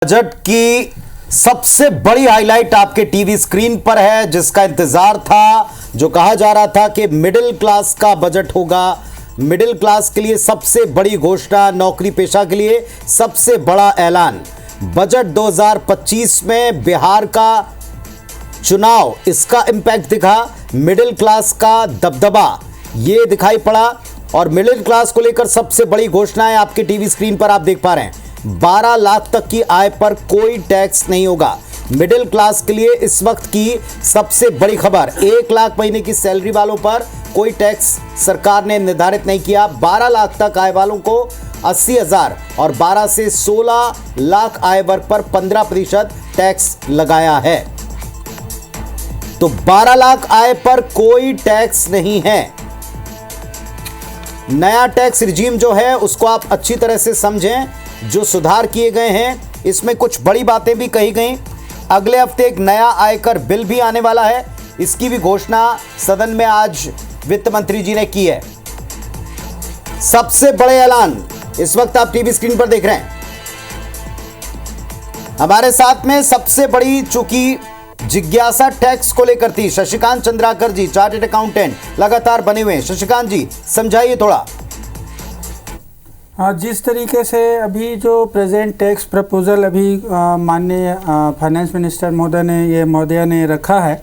Budget की सबसे बड़ी हाईलाइट आपके टीवी स्क्रीन पर है, जिसका इंतजार था, जो कहा जा रहा था कि मिडिल क्लास का बजट होगा। मिडिल क्लास के लिए सबसे बड़ी घोषणा, नौकरी पेशा के लिए सबसे बड़ा ऐलान। बजट 2025 में बिहार का चुनाव, इसका इंपैक्ट दिखा। मिडिल क्लास का दबदबा ये दिखाई पड़ा और मिडिल क्लास को लेकर सबसे बड़ी घोषणाएं आपके टीवी स्क्रीन पर आप देख पा रहे हैं। 12 लाख तक की आय पर कोई टैक्स नहीं होगा। मिडिल क्लास के लिए इस वक्त की सबसे बड़ी खबर, 1 लाख महीने की सैलरी वालों पर कोई टैक्स सरकार ने निर्धारित नहीं किया। 12 लाख तक आय वालों को 80,000 और 12 से 16 लाख आय वर्ग पर 15% टैक्स लगाया है। तो 12 लाख आय पर कोई टैक्स नहीं है। नया टैक्स रिजीम जो है उसको आप अच्छी तरह से समझें। जो सुधार किए गए हैं इसमें कुछ बड़ी बातें भी कही गई। अगले हफ्ते एक नया आयकर बिल भी आने वाला है, इसकी भी घोषणा सदन में आज वित्त मंत्री जी ने की है। सबसे बड़े ऐलान इस वक्त आप टीवी स्क्रीन पर देख रहे हैं। हमारे साथ में सबसे बड़ी चूंकि जिज्ञासा टैक्स को लेकर थी, शशिकांत चंद्राकर जी, चार्टर्ड अकाउंटेंट, लगातार बने हुए हैं। शशिकांत जी, समझाइए थोड़ा। जिस तरीके से अभी जो प्रेजेंट टैक्स प्रपोजल अभी माननीय फाइनेंस मिनिस्टर महोदया ने रखा है,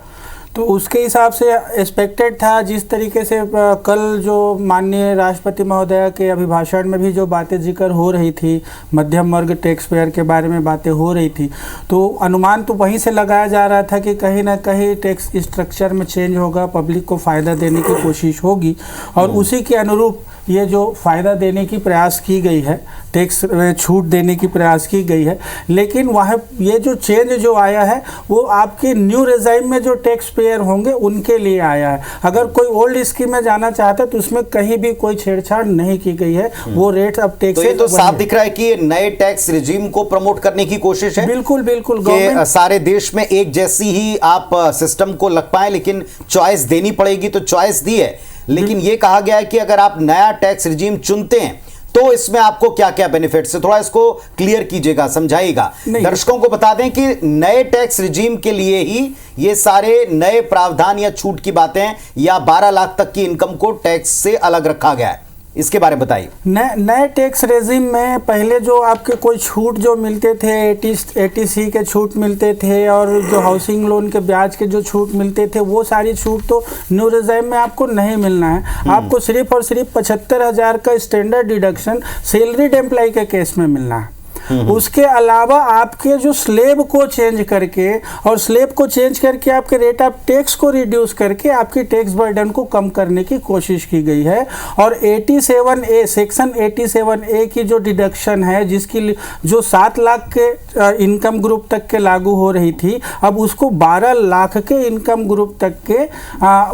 तो उसके हिसाब से एक्सपेक्टेड था। जिस तरीके से कल जो माननीय राष्ट्रपति महोदया के अभिभाषण में भी जो बातें जिक्र हो रही थी, मध्यम वर्ग टैक्स पेयर के बारे में बातें हो रही थी, तो अनुमान तो वहीं से लगाया जा रहा था कि कहीं ना कहीं टैक्स स्ट्रक्चर में चेंज होगा, पब्लिक को फ़ायदा देने की कोशिश होगी और उसी के अनुरूप ये जो फ़ायदा देने की प्रयास की गई है, टैक्स में छूट देने की प्रयास की गई है। लेकिन वह ये जो चेंज जो आया है वो आपके न्यू रेजाइम में जो टैक्स पेयर होंगे उनके लिए आया है। अगर कोई ओल्ड स्कीम में जाना चाहता है तो उसमें कहीं भी कोई छेड़छाड़ नहीं की गई है। वो रेट अब टैक्स, तो ये तो साफ दिख रहा है कि नए टैक्स रिजीम को प्रमोट करने की कोशिश है। बिल्कुल बिल्कुल, सारे देश में एक जैसी ही आप सिस्टम को लग पाए, लेकिन चॉइस देनी पड़ेगी, तो चॉइस दी है। लेकिन यह कहा गया है कि अगर आप नया टैक्स रिजीम चुनते हैं तो इसमें आपको क्या क्या बेनिफिट्स है, थोड़ा इसको क्लियर कीजिएगा, समझाइएगा। दर्शकों को बता दें कि नए टैक्स रिजीम के लिए ही ये सारे नए प्रावधान या छूट की बातें, या 12 लाख तक की इनकम को टैक्स से अलग रखा गया है, इसके बारे में बताइए। नए टैक्स रेजिम में पहले जो आपके कोई छूट जो मिलते थे, 80C के छूट मिलते थे और जो हाउसिंग लोन के ब्याज के जो छूट मिलते थे, वो सारी छूट तो न्यू रेजिम में आपको नहीं मिलना है। आपको सिर्फ और सिर्फ 75,000 का स्टैंडर्ड डिडक्शन सैलरीड एम्प्लॉय के केस में मिलना है। उसके अलावा आपके जो स्लेब को चेंज करके और स्लेब को चेंज करके आपके रेट ऑफ टैक्स को रिड्यूस करके आपकी टैक्स बर्डन को कम करने की कोशिश की गई है। और 87A, सेक्शन 87A की जो डिडक्शन है, जिसकी जो 7 लाख के इनकम ग्रुप तक के लागू हो रही थी, अब उसको 12 लाख के इनकम ग्रुप तक के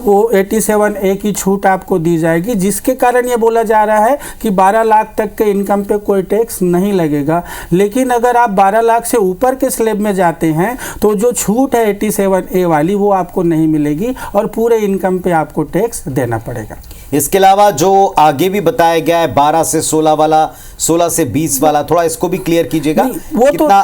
वो 87A की छूट आपको दी जाएगी, जिसके कारण ये बोला जा रहा है कि 12 लाख तक के इनकम पे कोई टैक्स नहीं लगेगा। लेकिन अगर आप 12 लाख से ऊपर के स्लैब में जाते हैं तो जो छूट है 87A वाली, वो आपको नहीं मिलेगी और पूरे इनकम पे आपको टैक्स देना पड़ेगा। इसके अलावा जो आगे भी बताया गया है 12 से 16 वाला, 16 से 20 वाला, थोड़ा इसको भी क्लियर कीजिएगा। वो कितना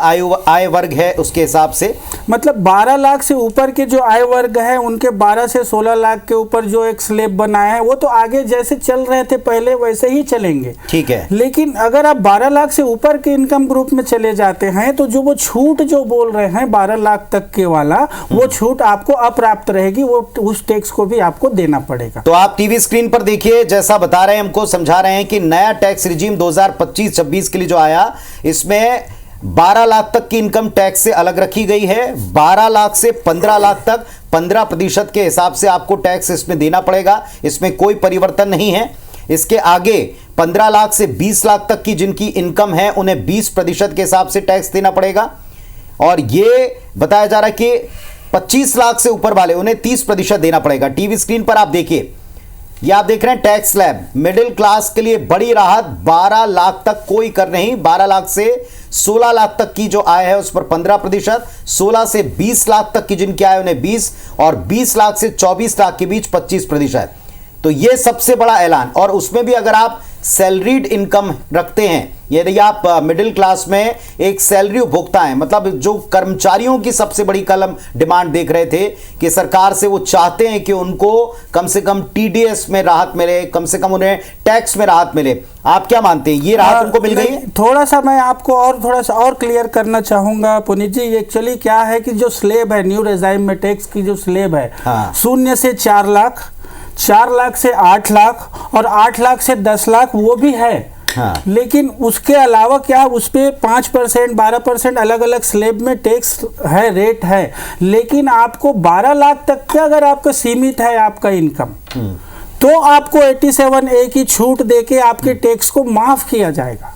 आय वर्ग है उसके हिसाब से, मतलब 12 लाख से ऊपर के जो आय वर्ग है उनके 12 से 16 लाख के ऊपर जो एक स्लैब बनाया है, वो तो आगे जैसे चल रहे थे पहले वैसे ही चलेंगे। ठीक है। लेकिन अगर आप 12 लाख से ऊपर के इनकम ग्रुप में चले जाते हैं तो जो वो छूट जो बोल रहे हैं 12 लाख तक के वाला, वो छूट आपको अप्राप्त रहेगी, वो उस टैक्स को भी आपको देना पड़ेगा। तो आप टीवी स्क्रीन पर देखिए, जैसा बता रहे हैं, हमको समझा रहे हैं कि नया टैक्स रिजीम 2025-26 के लिए जो आया, इसमें 12 लाख तक की इनकम टैक्स से अलग रखी गई है। 12 लाख से 15 लाख तक 15% के हिसाब से आपको टैक्स इसमें देना पड़ेगा, इसमें कोई परिवर्तन नहीं है। इसके आगे 15 लाख से 20 लाख तक की जिनकी इनकम है उन्हें 20% के हिसाब से टैक्स देना पड़ेगा। और ये बताया जा रहा है कि 25 लाख से ऊपर वाले उन्हें 30% देना पड़ेगा। टीवी स्क्रीन पर आप देखिए, ये आप देख रहे हैं टैक्स स्लैब। मिडिल क्लास के लिए बड़ी राहत, 12 लाख तक कोई कर नहीं। 12 लाख से 16 लाख तक की जो आय है उस पर 15%, 16 से 20 लाख तक की जिनकी आय उन्हें 20, और 20 लाख से 24 लाख के बीच 25%। तो ये सबसे बड़ा ऐलान। और उसमें भी अगर आप सैलरीड इनकम रखते हैं यदि आप मिडिल क्लास में एक सैलरी उपभोक्ता हैं, मतलब जो कर्मचारियों की सबसे बड़ी कलम डिमांड देख रहे थे कि सरकार से वो चाहते हैं कि उनको कम से कम टीडीएस में राहत मिले, कम से कम उन्हें टैक्स में राहत मिले, आप क्या मानते हैं ये राहत उनको मिल गई है? थोड़ा सा मैं आपको और थोड़ा सा और क्लियर करना चाहूंगा पुनीत जी। एक्चुअली क्या है कि जो स्लेब है न्यू रेजाइम में टैक्स की जो स्लेब है, 0 से 4 लाख, 4 लाख से 8 लाख और 8 लाख से 10 लाख वो भी है। लेकिन उसके अलावा क्या उस पे 5% 12% अलग अलग स्लेब में टैक्स है, रेट है। लेकिन आपको 12 लाख तक का अगर आपका सीमित है आपका इनकम, तो आपको 87A की छूट देके आपके टैक्स को माफ किया जाएगा।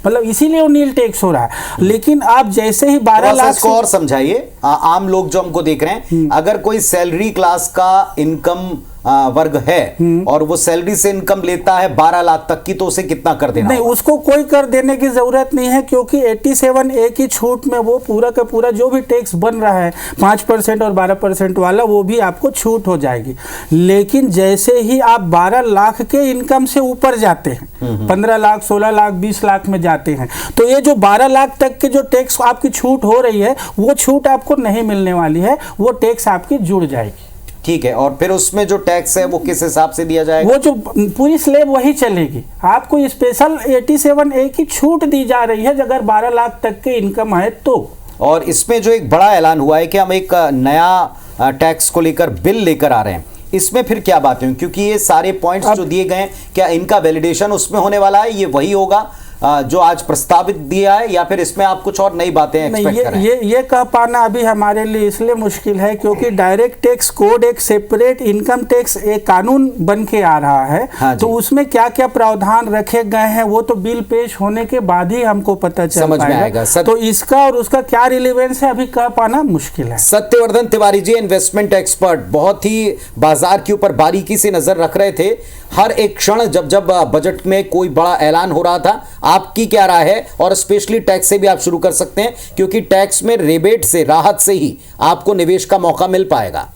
मतलब इसीलिए वो नील टैक्स हो रहा है। लेकिन आप जैसे ही 12 लाख को और समझाइए आम लोग जो हमको देख रहे हैं, अगर कोई सैलरी क्लास का इनकम वर्ग है और वो सैलरी से इनकम लेता है 12 लाख तक की, तो उसे कितना कर देना? नहीं, उसको कोई कर देने की जरूरत नहीं है, क्योंकि 87A की छूट में वो पूरा का पूरा जो भी टैक्स बन रहा है 5% और 12% वाला, वो भी आपको छूट हो जाएगी। लेकिन जैसे ही आप 12 लाख के इनकम से ऊपर जाते हैं, 15 लाख 16 लाख 20 लाख में जाते हैं, तो ये जो 12 लाख तक के जो टैक्स आपकी छूट हो रही है, वो छूट आपको नहीं मिलने वाली है, वो टैक्स आपकी जुड़ जाएगी। ठीक है, और फिर उसमें जो टैक्स है वो किस हिसाब से दिया जाएगा? वो जो पूरी स्लेब वही चलेगी। आपको स्पेशल 87A की छूट दी जा रही है अगर 12 लाख तक के इनकम है तो। और इसमें जो एक बड़ा ऐलान हुआ है कि हम एक नया टैक्स को लेकर बिल लेकर आ रहे हैं, इसमें फिर क्या बातें हैं? क्योंकि ये सारे पॉइंट्स जो दिए गए हैं, क्या इनका वैलिडेशन उसमें होने वाला है? ये वही होगा जो आज प्रस्तावित दिया है, या फिर इसमें आप कुछ और नई बातें एक्सपेक्ट कर रहे हैं? ये कह पाना अभी हमारे लिए इसलिए मुश्किल है क्योंकि डायरेक्ट टैक्स कोड एक सेपरेट इनकम टैक्स एक कानून बन के आ रहा है। हाँ, तो उसमें क्या क्या प्रावधान रखे गए हैं वो तो बिल पेश होने के बाद ही हमको पता चल पाएगा। तो इसका और उसका क्या रिलेवेंस है अभी कह पाना मुश्किल है। सत्यवर्धन तिवारी जी, इन्वेस्टमेंट एक्सपर्ट, बहुत ही बाजार के ऊपर बारीकी से नजर रख रहे थे हर एक क्षण जब बजट में कोई बड़ा ऐलान हो रहा था। आपकी क्या राय है? और स्पेशली टैक्स से भी आप शुरू कर सकते हैं, क्योंकि टैक्स में रिबेट से, राहत से ही आपको निवेश का मौका मिल पाएगा।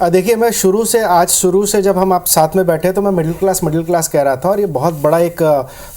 देखिए, मैं शुरू से जब हम आप साथ में बैठे तो मैं मिडिल क्लास कह रहा था, और ये बहुत बड़ा एक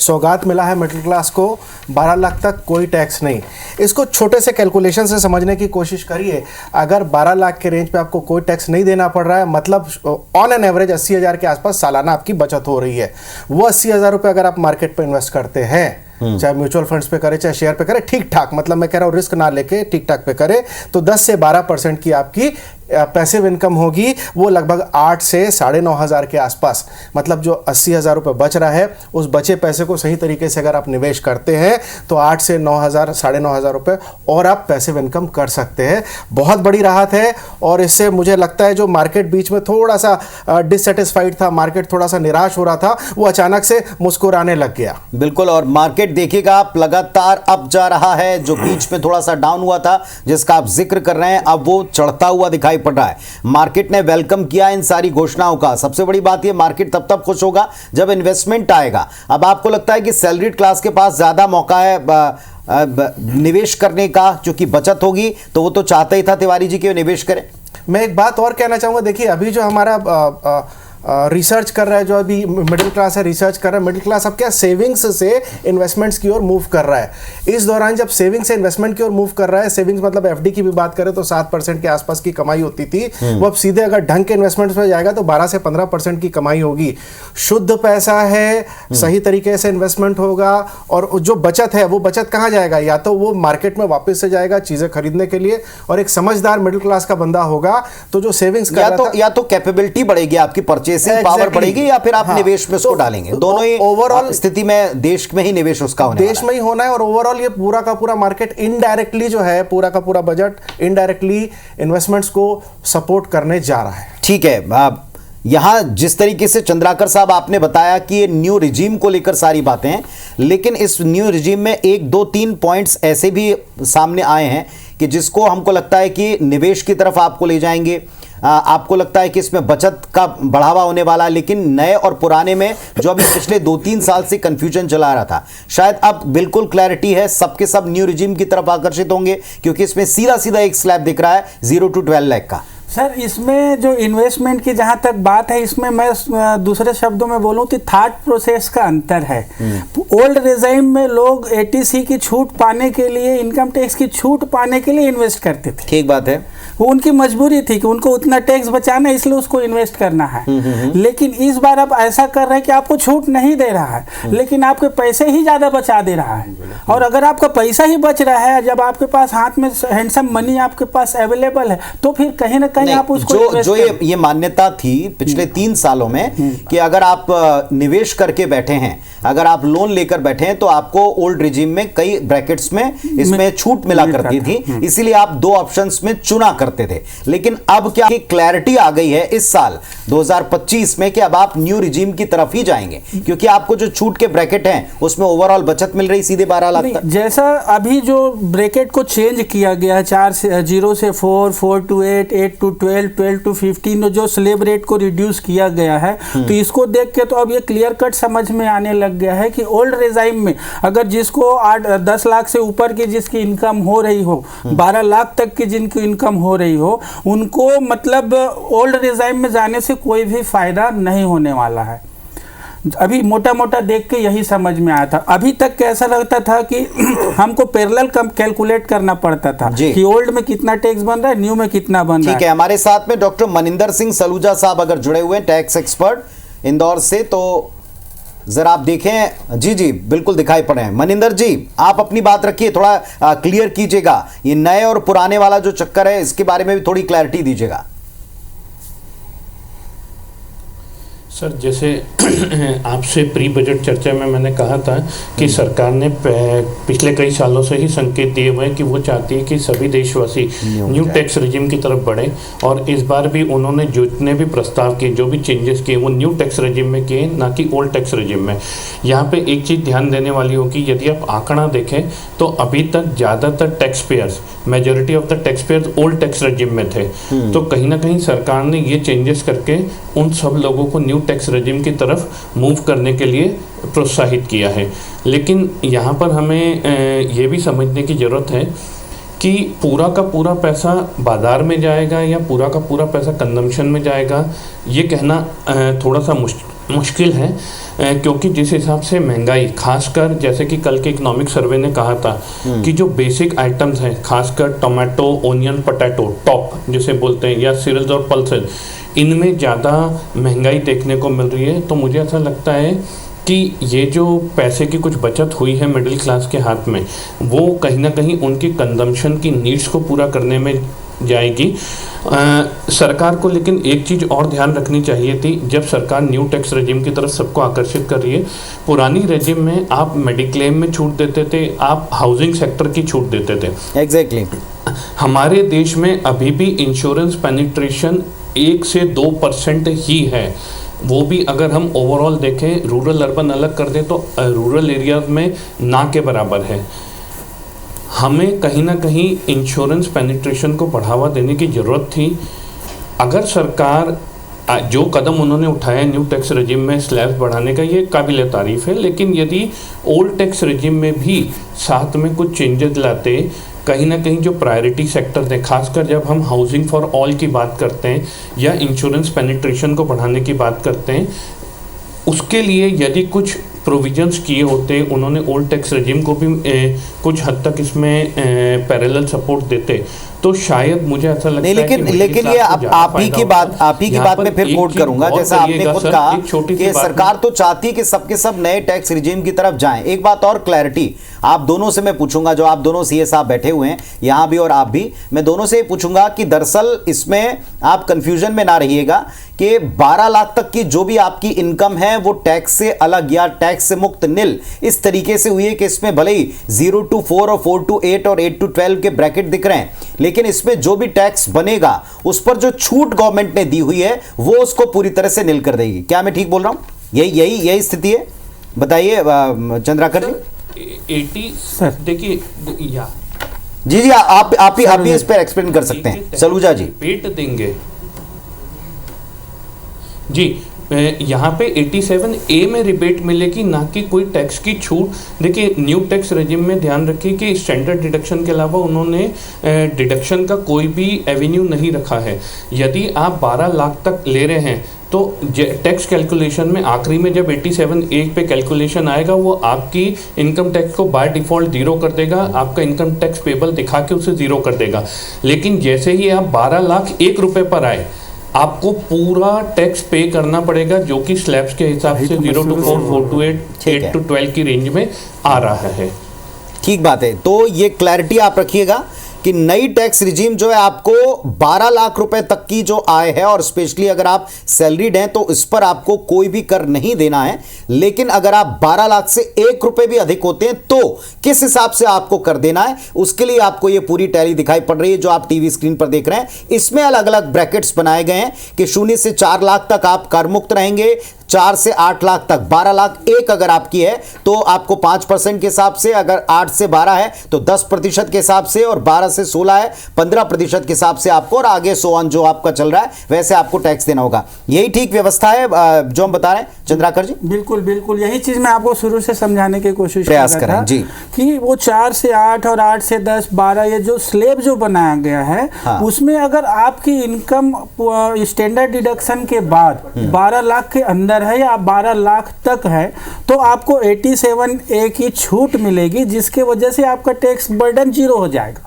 सौगात मिला है मिडिल क्लास को। 12 लाख तक कोई टैक्स नहीं। इसको छोटे से कैलकुलेशन से समझने की कोशिश करिए। अगर 12 लाख के रेंज पे आपको कोई टैक्स नहीं देना पड़ रहा है, मतलब ऑन एन एवरेज 80,000 के आसपास सालाना आपकी बचत हो रही है। वो 80,000 रुपये अगर आप मार्केट पर इन्वेस्ट करते हैं, चाहे म्यूचुअल फंड्स पे करे चाहे शेयर पे करे, ठीक ठाक, मतलब मैं कह रहा हूँ रिस्क ना लेके ठीक ठाक पे करे, तो 10 से 12% की आपकी पैसिव इनकम होगी। वो लगभग 8 से 9,500 के आसपास, मतलब जो 80,000 रुपये बच रहा है, उस बचे पैसे को सही तरीके से अगर आप निवेश करते हैं तो 8 से 9,000 9,500 रुपये और आप पैसिव इनकम कर सकते हैं। बहुत बड़ी राहत है, और इससे मुझे लगता है जो मार्केट बीच में थोड़ा सा डिससेटिस्फाइड था, मार्केट थोड़ा सा निराश हो रहा था, वो अचानक से मुस्कुराने लग गया। बिल्कुल, और मार्केट देखिएगा आप लगातार अप जा रहा है। जो बीच में थोड़ा सा डाउन हुआ था जिसका आप जिक्र कर रहे हैं, अब वो चढ़ता हुआ दिखाई पड़ रहा है। मार्केट ने वेलकम किया इन सारी घोषणाओं का। सबसे बड़ी बात ये, मार्केट तब खुश होगा जब इन्वेस्टमेंट आएगा। अब आपको लगता है कि सैलरीड क्लास के पास ज्यादा मौका है निवेश करने का, क्योंकि बचत होगी, तो वो तो चाहता ही था तिवारी जी कि निवेश करें। मैं एक बात और कहना चाहूँगा। देखिए, अभी जो हमारा रिसर्च कर रहा है, जो अभी मिडिल क्लास है रिसर्च कर रहा है, मिडिल क्लास अब क्या सेविंग्स से इन्वेस्टमेंट्स की ओर मूव कर रहा है। इस दौरान जब सेविंग्स से इन्वेस्टमेंट की ओर मूव कर रहा है, सेविंग्स मतलब एफडी की भी बात करें तो 7% के आसपास की कमाई होती थी, वो अब सीधे अगर ढंग के इन्वेस्टमेंट्स में जाएगा तो 12 से 15% की कमाई होगी। शुद्ध पैसा है, सही तरीके से इन्वेस्टमेंट होगा, और जो बचत है वो बचत कहाँ जाएगा? या तो वो मार्केट में वापस से जाएगा चीजें खरीदने के लिए, और एक समझदार मिडिल क्लास का बंदा होगा तो जो सेविंग्स या तो कैपेबिलिटी बढ़ेगी, आपकी परचेसिंग पावर बढ़ेगी, या फिर आप निवेश में उसको डालेंगे। दोनों ही ओवरऑल स्थिति में देश में ही निवेश उसका होना है, देश में ही होना है। और ओवरऑल ये पूरा का पूरा मार्केट इनडायरेक्टली जो है, पूरा का पूरा बजट इनडायरेक्टली इन्वेस्टमेंट्स को सपोर्ट करने जा रहा है। ठीक है, यहां जिस तरीके से चंद्राकर साहब आपने बताया कि ये न्यू रिजीम को लेकर सारी बातें हैं, लेकिन इस न्यू रिजीम में 1 2 3 पॉइंट्स ऐसे भी सामने आए हैं कि जिसको हमको लगता है कि निवेश की तरफ आपको ले जाएंगे। आपको लगता है कि इसमें बचत का बढ़ावा होने वाला है, लेकिन नए और पुराने में जो अभी पिछले 2-3 साल से कंफ्यूजन चला रहा था, शायद अब बिल्कुल क्लैरिटी है। सबके सब न्यू रिजीम की तरफ आकर्षित होंगे, क्योंकि इसमें सीधा सीधा एक स्लैब दिख रहा है 0 to 12 लाख का। सर इसमें जो इन्वेस्टमेंट की जहाँ तक बात है, इसमें मैं दूसरे शब्दों में बोलूँ तो थॉट प्रोसेस का अंतर है। ओल्ड रेजाइम में लोग एटीसी की छूट पाने के लिए, इनकम टैक्स की छूट पाने के लिए इन्वेस्ट करते थे। ठीक बात है, वो उनकी मजबूरी थी कि उनको उतना टैक्स बचाना है, इसलिए उसको इन्वेस्ट करना है। लेकिन इस बार अब ऐसा कर रहा है कि आपको छूट नहीं दे रहा है, लेकिन आपके पैसे ही ज़्यादा बचा दे रहा है। और अगर आपका पैसा ही बच रहा है, जब आपके पास हाथ में हैंडसम मनी आपके पास अवेलेबल है, तो फिर कहीं ना कहीं आप उसको जो ये मान्यता थी पिछले 3 सालों में कि अगर आप निवेश करके बैठे हैं, अगर आप लोन लेकर बैठे हैं, तो आपको ओल्ड रिजीम में कई ब्रैकेट्स में इसमें छूट मिला करती थी, इसीलिए आप 2 ऑप्शंस में चुना करते थे। लेकिन अब क्या क्लैरिटी आ गई है इस साल 2025 में कि अब आप न्यू रिजीम की तरफ ही जाएंगे, क्योंकि आपको जो छूट के ब्रैकेट हैं उसमें ओवरऑल बचत मिल रही सीधे 12 लाख तक। जैसा अभी जो ब्रैकेट को चेंज किया गया है, 0 से 4, 4 to 8, 8 to 12, 12 to 15, जो स्लेब रेट को रिड्यूस किया गया है, तो इसको देख के तो अब ये क्लियर कट समझ में आने लग गया है कि ओल्ड रेजाइम में अगर जिसको 8-10 लाख से ऊपर की जिसकी इनकम हो रही हो, 12 लाख तक की जिनकी इनकम हो रही हो, उनको मतलब ओल्ड रेजाइम में जाने से कोई भी फायदा नहीं होने वाला है। अभी मोटा मोटा देख के यही समझ में आया था। अभी तक कैसा लगता था कि हमको पैरेलल कैलकुलेट करना पड़ता था कि ओल्ड में कितना टैक्स बन रहा है, न्यू में कितना बन रहा है। ठीक है, हमारे साथ में डॉक्टर मनिंदर सिंह सलूजा साहब अगर जुड़े हुए हैं, टैक्स एक्सपर्ट इंदौर से, तो जरा आप देखें। जी जी बिल्कुल दिखाई पड़े हैं। मनिंदर जी, आप अपनी बात रखिए, थोड़ा क्लियर कीजिएगा, ये नए और पुराने वाला जो चक्कर है इसके बारे में भी थोड़ी क्लैरिटी दीजिएगा। सर, जैसे आपसे प्री बजट चर्चा में मैंने कहा था कि सरकार ने पिछले कई सालों से ही संकेत दिए हुए हैं कि वो चाहती है कि सभी देशवासी न्यू टैक्स रेजिम की तरफ बढ़े, और इस बार भी उन्होंने जितने भी प्रस्ताव किए, जो भी चेंजेस किए, वो न्यू टैक्स रेजिम में किए, ना कि ओल्ड टैक्स रेजिम में। यहाँ पे एक चीज़ ध्यान देने वाली होगी, यदि आप आंकड़ा देखें तो अभी तक ज़्यादातर tax payers, majority of the tax payers old tax regime में थे। तो कहीं ना कहीं सरकार ने ये चेंजेस करके उन सब लोगों को न्यू टैक्स रेजिम की तरफ मूव करने के लिए प्रोत्साहित किया है। लेकिन यहाँ पर हमें ये भी समझने की ज़रूरत है कि पूरा का पूरा पैसा बाज़ार में जाएगा या पूरा का पूरा पैसा कंजम्पशन में जाएगा, ये कहना थोड़ा सा मुश्किल है, क्योंकि जिस हिसाब से महंगाई, खासकर जैसे कि कल के इकोनॉमिक सर्वे ने कहा था कि जो बेसिक आइटम्स हैं, खासकर टोमेटो, ओनियन, पोटैटो, टॉप जिसे बोलते हैं, या सीरियल्स और पल्सेस, इनमें ज़्यादा महंगाई देखने को मिल रही है। तो मुझे ऐसा लगता है कि ये जो पैसे की कुछ बचत हुई है मिडिल क्लास के हाथ में, वो कहीं ना कहीं उनकी कंजम्पशन की नीड्स को पूरा करने में जाएगी। सरकार को लेकिन एक चीज़ और ध्यान रखनी चाहिए थी, जब सरकार न्यू टैक्स रेजिम की तरफ सबको आकर्षित कर रही है। पुरानी रेजिम में आप मेडिक्लेम में छूट देते थे, आप हाउसिंग सेक्टर की छूट देते थे। एग्जैक्टली। हमारे देश में अभी भी इंश्योरेंस पेनिट्रेशन 1 से 2% ही है, वो भी अगर हम ओवरऑल देखें, रूरल अर्बन अलग कर दें तो रूरल एरियाज में ना के बराबर है। हमें कहीं ना कहीं इंश्योरेंस पेनिट्रेशन को बढ़ावा देने की ज़रूरत थी। अगर सरकार जो कदम उन्होंने उठाया न्यू टैक्स रेजिम में स्लैब्स बढ़ाने का, ये काबिल तारीफ़ है, लेकिन यदि ओल्ड टैक्स रेजिम में भी साथ में कुछ चेंजेस लाते, कहीं ना कहीं जो प्रायोरिटी सेक्टर थे, खासकर जब हम हाउसिंग फॉर ऑल की बात करते हैं या इंश्योरेंस पेनिट्रेशन को बढ़ाने की बात करते हैं, उसके लिए यदि कुछ प्रोविजंस किए होते, उन्होंने ओल्ड टैक्स रेजिम को भी कुछ हद तक इसमें पैरेलल सपोर्ट देते, तो शायद मुझे ऐसा लगता है लेकिन ये आप ही की बात में फिर कोट करूंगा, जैसा आपने खुद कहा कि सरकार तो चाहती है कि सबके सब नए टैक्स रिजीम की तरफ जाएं। एक बात और क्लैरिटी आप दोनों से मैं पूछूंगा, जो आप दोनों सीए साहब बैठे हुए हैं यहां भी और आप भी, मैं दोनों से पूछूंगा कि दरअसल इसमें आप कंफ्यूजन में ना रहिएगा कि 12 लाख तक की जो भी आपकी इनकम है वो टैक्स से अलग या टैक्स से मुक्त निल इस तरीके से हुई है कि इसमें भले ही 0 to 4 और 4 to 8 और 8 to 12 के ब्रैकेट दिख रहे हैं, लेकिन इसमें जो भी टैक्स बनेगा उस पर जो छूट गवर्नमेंट ने दी हुई है वो उसको पूरी तरह से निल कर देगी। क्या मैं ठीक बोल रहा हूं? यही स्थिति है, बताइए चंद्राकर जी। 80 देखिए जी आप ही इस पर एक्सप्लेन कर सकते हैं, सलूजा जी। पेट देंगे जी, यहाँ पे 87A में रिबेट मिलेगी, ना कि कोई टैक्स की छूट। देखिए न्यू टैक्स रेजिम में ध्यान रखिए कि स्टैंडर्ड डिडक्शन के अलावा उन्होंने डिडक्शन का कोई भी एवेन्यू नहीं रखा है। यदि आप 12 लाख तक ले रहे हैं तो टैक्स कैलकुलेशन में आखिरी में जब 87A पे कैलकुलेशन आएगा वो आपकी इनकम टैक्स को बाय डिफ़ॉल्ट ज़ीरो कर देगा, आपका इनकम टैक्स पेबल दिखा के उसे ज़ीरो कर देगा। लेकिन जैसे ही आप 12 लाख 1 रुपये पर आए आपको पूरा टैक्स पे करना पड़ेगा, जो कि स्लैब्स के हिसाब से 0 to 4, 4 to 8, 8 to 12 की रेंज में आ रहा है। ठीक बात है। तो ये क्लैरिटी आप रखिएगा कि नई टैक्स रिजीम जो है आपको 12 लाख रुपए तक की जो आय है, और स्पेशली अगर आप सैलरीड हैं तो इस पर आपको कोई भी कर नहीं देना है। लेकिन अगर आप 12 लाख से 1 रुपए भी अधिक होते हैं तो किस हिसाब से आपको कर देना है, उसके लिए आपको ये पूरी टैली दिखाई पड़ रही है जो आप टीवी स्क्रीन पर देख रहे हैं। इसमें अलग अलग ब्रैकेट्स बनाए गए हैं कि 0 से 4 लाख तक आप कर मुक्त रहेंगे, 4 से 8 लाख तक, 12 लाख 1 अगर आपकी है तो आपको 5% के हिसाब से, अगर 8 से 12 है तो 10% के हिसाब से, और 12 से 16 है 15% के हिसाब से आपको, और आगे सो ऑन जो आपका चल रहा है वैसे आपको टैक्स देना होगा। यही ठीक व्यवस्था है जो हम बता रहे हैं चंद्राकर जी? बिल्कुल बिल्कुल, यही चीज मैं आपको शुरू से समझाने की कोशिश प्रयास कर करें रहा था जी, कि वो 4 से 8 और 8 से 10, 12 ये जो स्लेब जो बनाया गया है, हाँ। उसमें अगर आपकी इनकम स्टैंडर्ड डिडक्शन के बाद 12 लाख के अंदर है या 12 लाख तक है तो आपको 87A की छूट मिलेगी, जिसके वजह से आपका टैक्स बर्डन 0 हो जाएगा।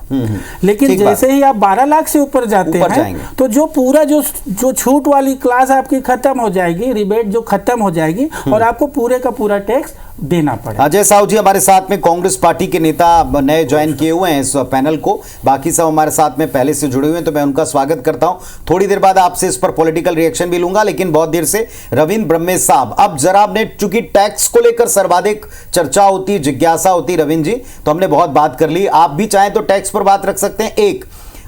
लेकिन जैसे ही आप 12 लाख से ऊपर जाते हैं तो जो पूरा जो छूट वाली क्लास आपकी खत्म हो जाएगी, रिबेट जो खत्म हो जाएगी, और आपको पूरे का पूरा टैक्स देना पड़ेगा। अजय साहू जी हमारे साथ में कांग्रेस पार्टी के नेता नए ज्वाइन किए हुए हैं इस पैनल को, बाकी सब हमारे साथ में पहले से जुड़े हुए हैं तो मैं उनका स्वागत करता हूं। थोड़ी देर बाद आपसे इस पर पॉलिटिकल रिएक्शन भी लूंगा, लेकिन बहुत देर से रविंद्र ब्रह्मेश साहब, अब जरा आपने चूंकि टैक्स को लेकर सर्वाधिक चर्चा होती, जिज्ञासा होती रविंद्र जी, तो हमने बहुत बात कर ली। आप भी चाहें तो टैक्स पर बात रख सकते हैं एक,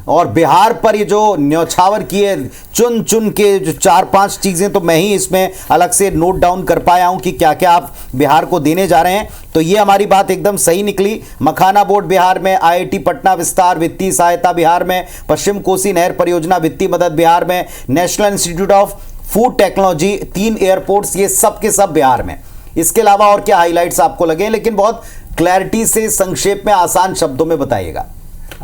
और बिहार पर ये जो न्यौछावर किए चुन चुन के जो 4-5 चीज़ें, तो मैं ही इसमें अलग से नोट डाउन कर पाया हूं कि क्या क्या आप बिहार को देने जा रहे हैं। तो ये हमारी बात एकदम सही निकली। मखाना बोर्ड बिहार में, IIT पटना विस्तार, वित्तीय सहायता बिहार में, पश्चिम कोसी नहर परियोजना वित्तीय मदद बिहार में, national institute of food technology, 3 airports, ये सब के सब बिहार में। इसके अलावा और क्या हाईलाइट्स आपको लगे, लेकिन बहुत क्लैरिटी से संक्षेप में आसान शब्दों में बताइएगा।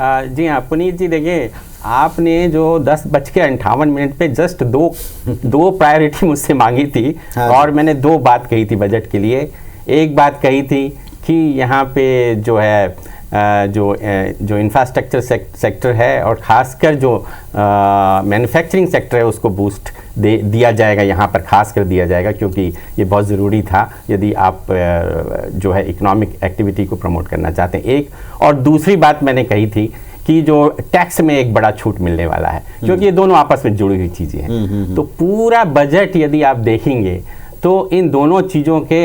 जी हाँ पुनीत जी, देखिए आपने जो 10:58 पे जस्ट दो प्रायोरिटी मुझसे मांगी थी, हाँ। और मैंने 2 बात कही थी बजट के लिए। एक बात कही थी कि यहाँ पे जो है जो इंफ्रास्ट्रक्चर सेक्टर है और ख़ासकर जो मैन्युफैक्चरिंग सेक्टर है उसको बूस्ट दिया जाएगा, यहाँ पर खास कर दिया जाएगा, क्योंकि ये बहुत ज़रूरी था यदि आप जो है इकोनॉमिक एक्टिविटी को प्रमोट करना चाहते हैं। एक और दूसरी बात मैंने कही थी कि जो टैक्स में एक बड़ा छूट मिलने वाला है, क्योंकि ये दोनों आपस में जुड़ी हुई चीज़ें हैं। तो पूरा बजट यदि आप देखेंगे तो इन दोनों चीज़ों के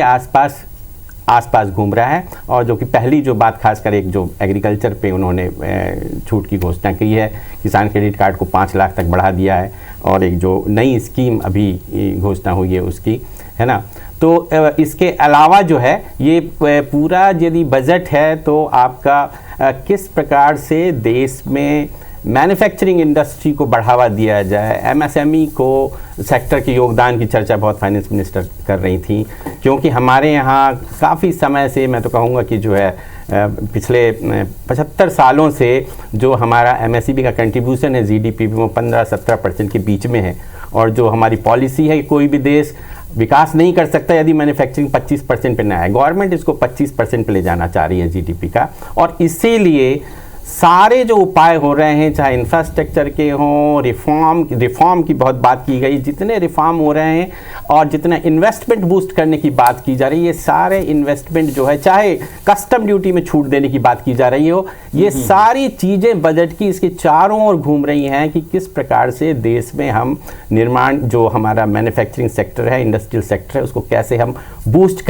आसपास घूम रहा है। और जो कि पहली जो बात खासकर एक जो एग्रीकल्चर पे उन्होंने छूट की घोषणा की है, किसान क्रेडिट कार्ड को 5 लाख तक बढ़ा दिया है, और एक जो नई स्कीम अभी घोषणा हुई है उसकी, है ना। तो इसके अलावा जो है ये पूरा यदि बजट है तो आपका किस प्रकार से देश में मैन्युफैक्चरिंग इंडस्ट्री को बढ़ावा दिया जाए, MSME को सेक्टर के योगदान की चर्चा बहुत फाइनेंस मिनिस्टर कर रही थी, क्योंकि हमारे यहाँ काफ़ी समय से, मैं तो कहूँगा कि जो है पिछले 75 सालों से जो हमारा MSME का कंट्रीब्यूशन है GDP में वो 15-17% के बीच में है। और जो हमारी पॉलिसी है कि कोई भी देश विकास नहीं कर सकता यदि मैन्युफैक्चरिंग 25% पे ना आए। गवर्नमेंट इसको 25% पे ले जाना चाह रही है GDP का, और इसीलिए सारे जो उपाय हो रहे हैं, चाहे इंफ्रास्ट्रक्चर के हों, रिफॉर्म की बहुत बात की गई, जितने रिफॉर्म हो रहे हैं और जितना इन्वेस्टमेंट बूस्ट करने की बात की जा रही है, ये सारे इन्वेस्टमेंट जो है, चाहे कस्टम ड्यूटी में छूट देने की बात की जा रही हो, ये सारी चीज़ें बजट की इसके चारों ओर घूम रही हैं कि किस प्रकार से देश में हम निर्माण, जो हमारा मैन्युफैक्चरिंग सेक्टर है, इंडस्ट्रियल सेक्टर है, उसको कैसे हम बूस्ट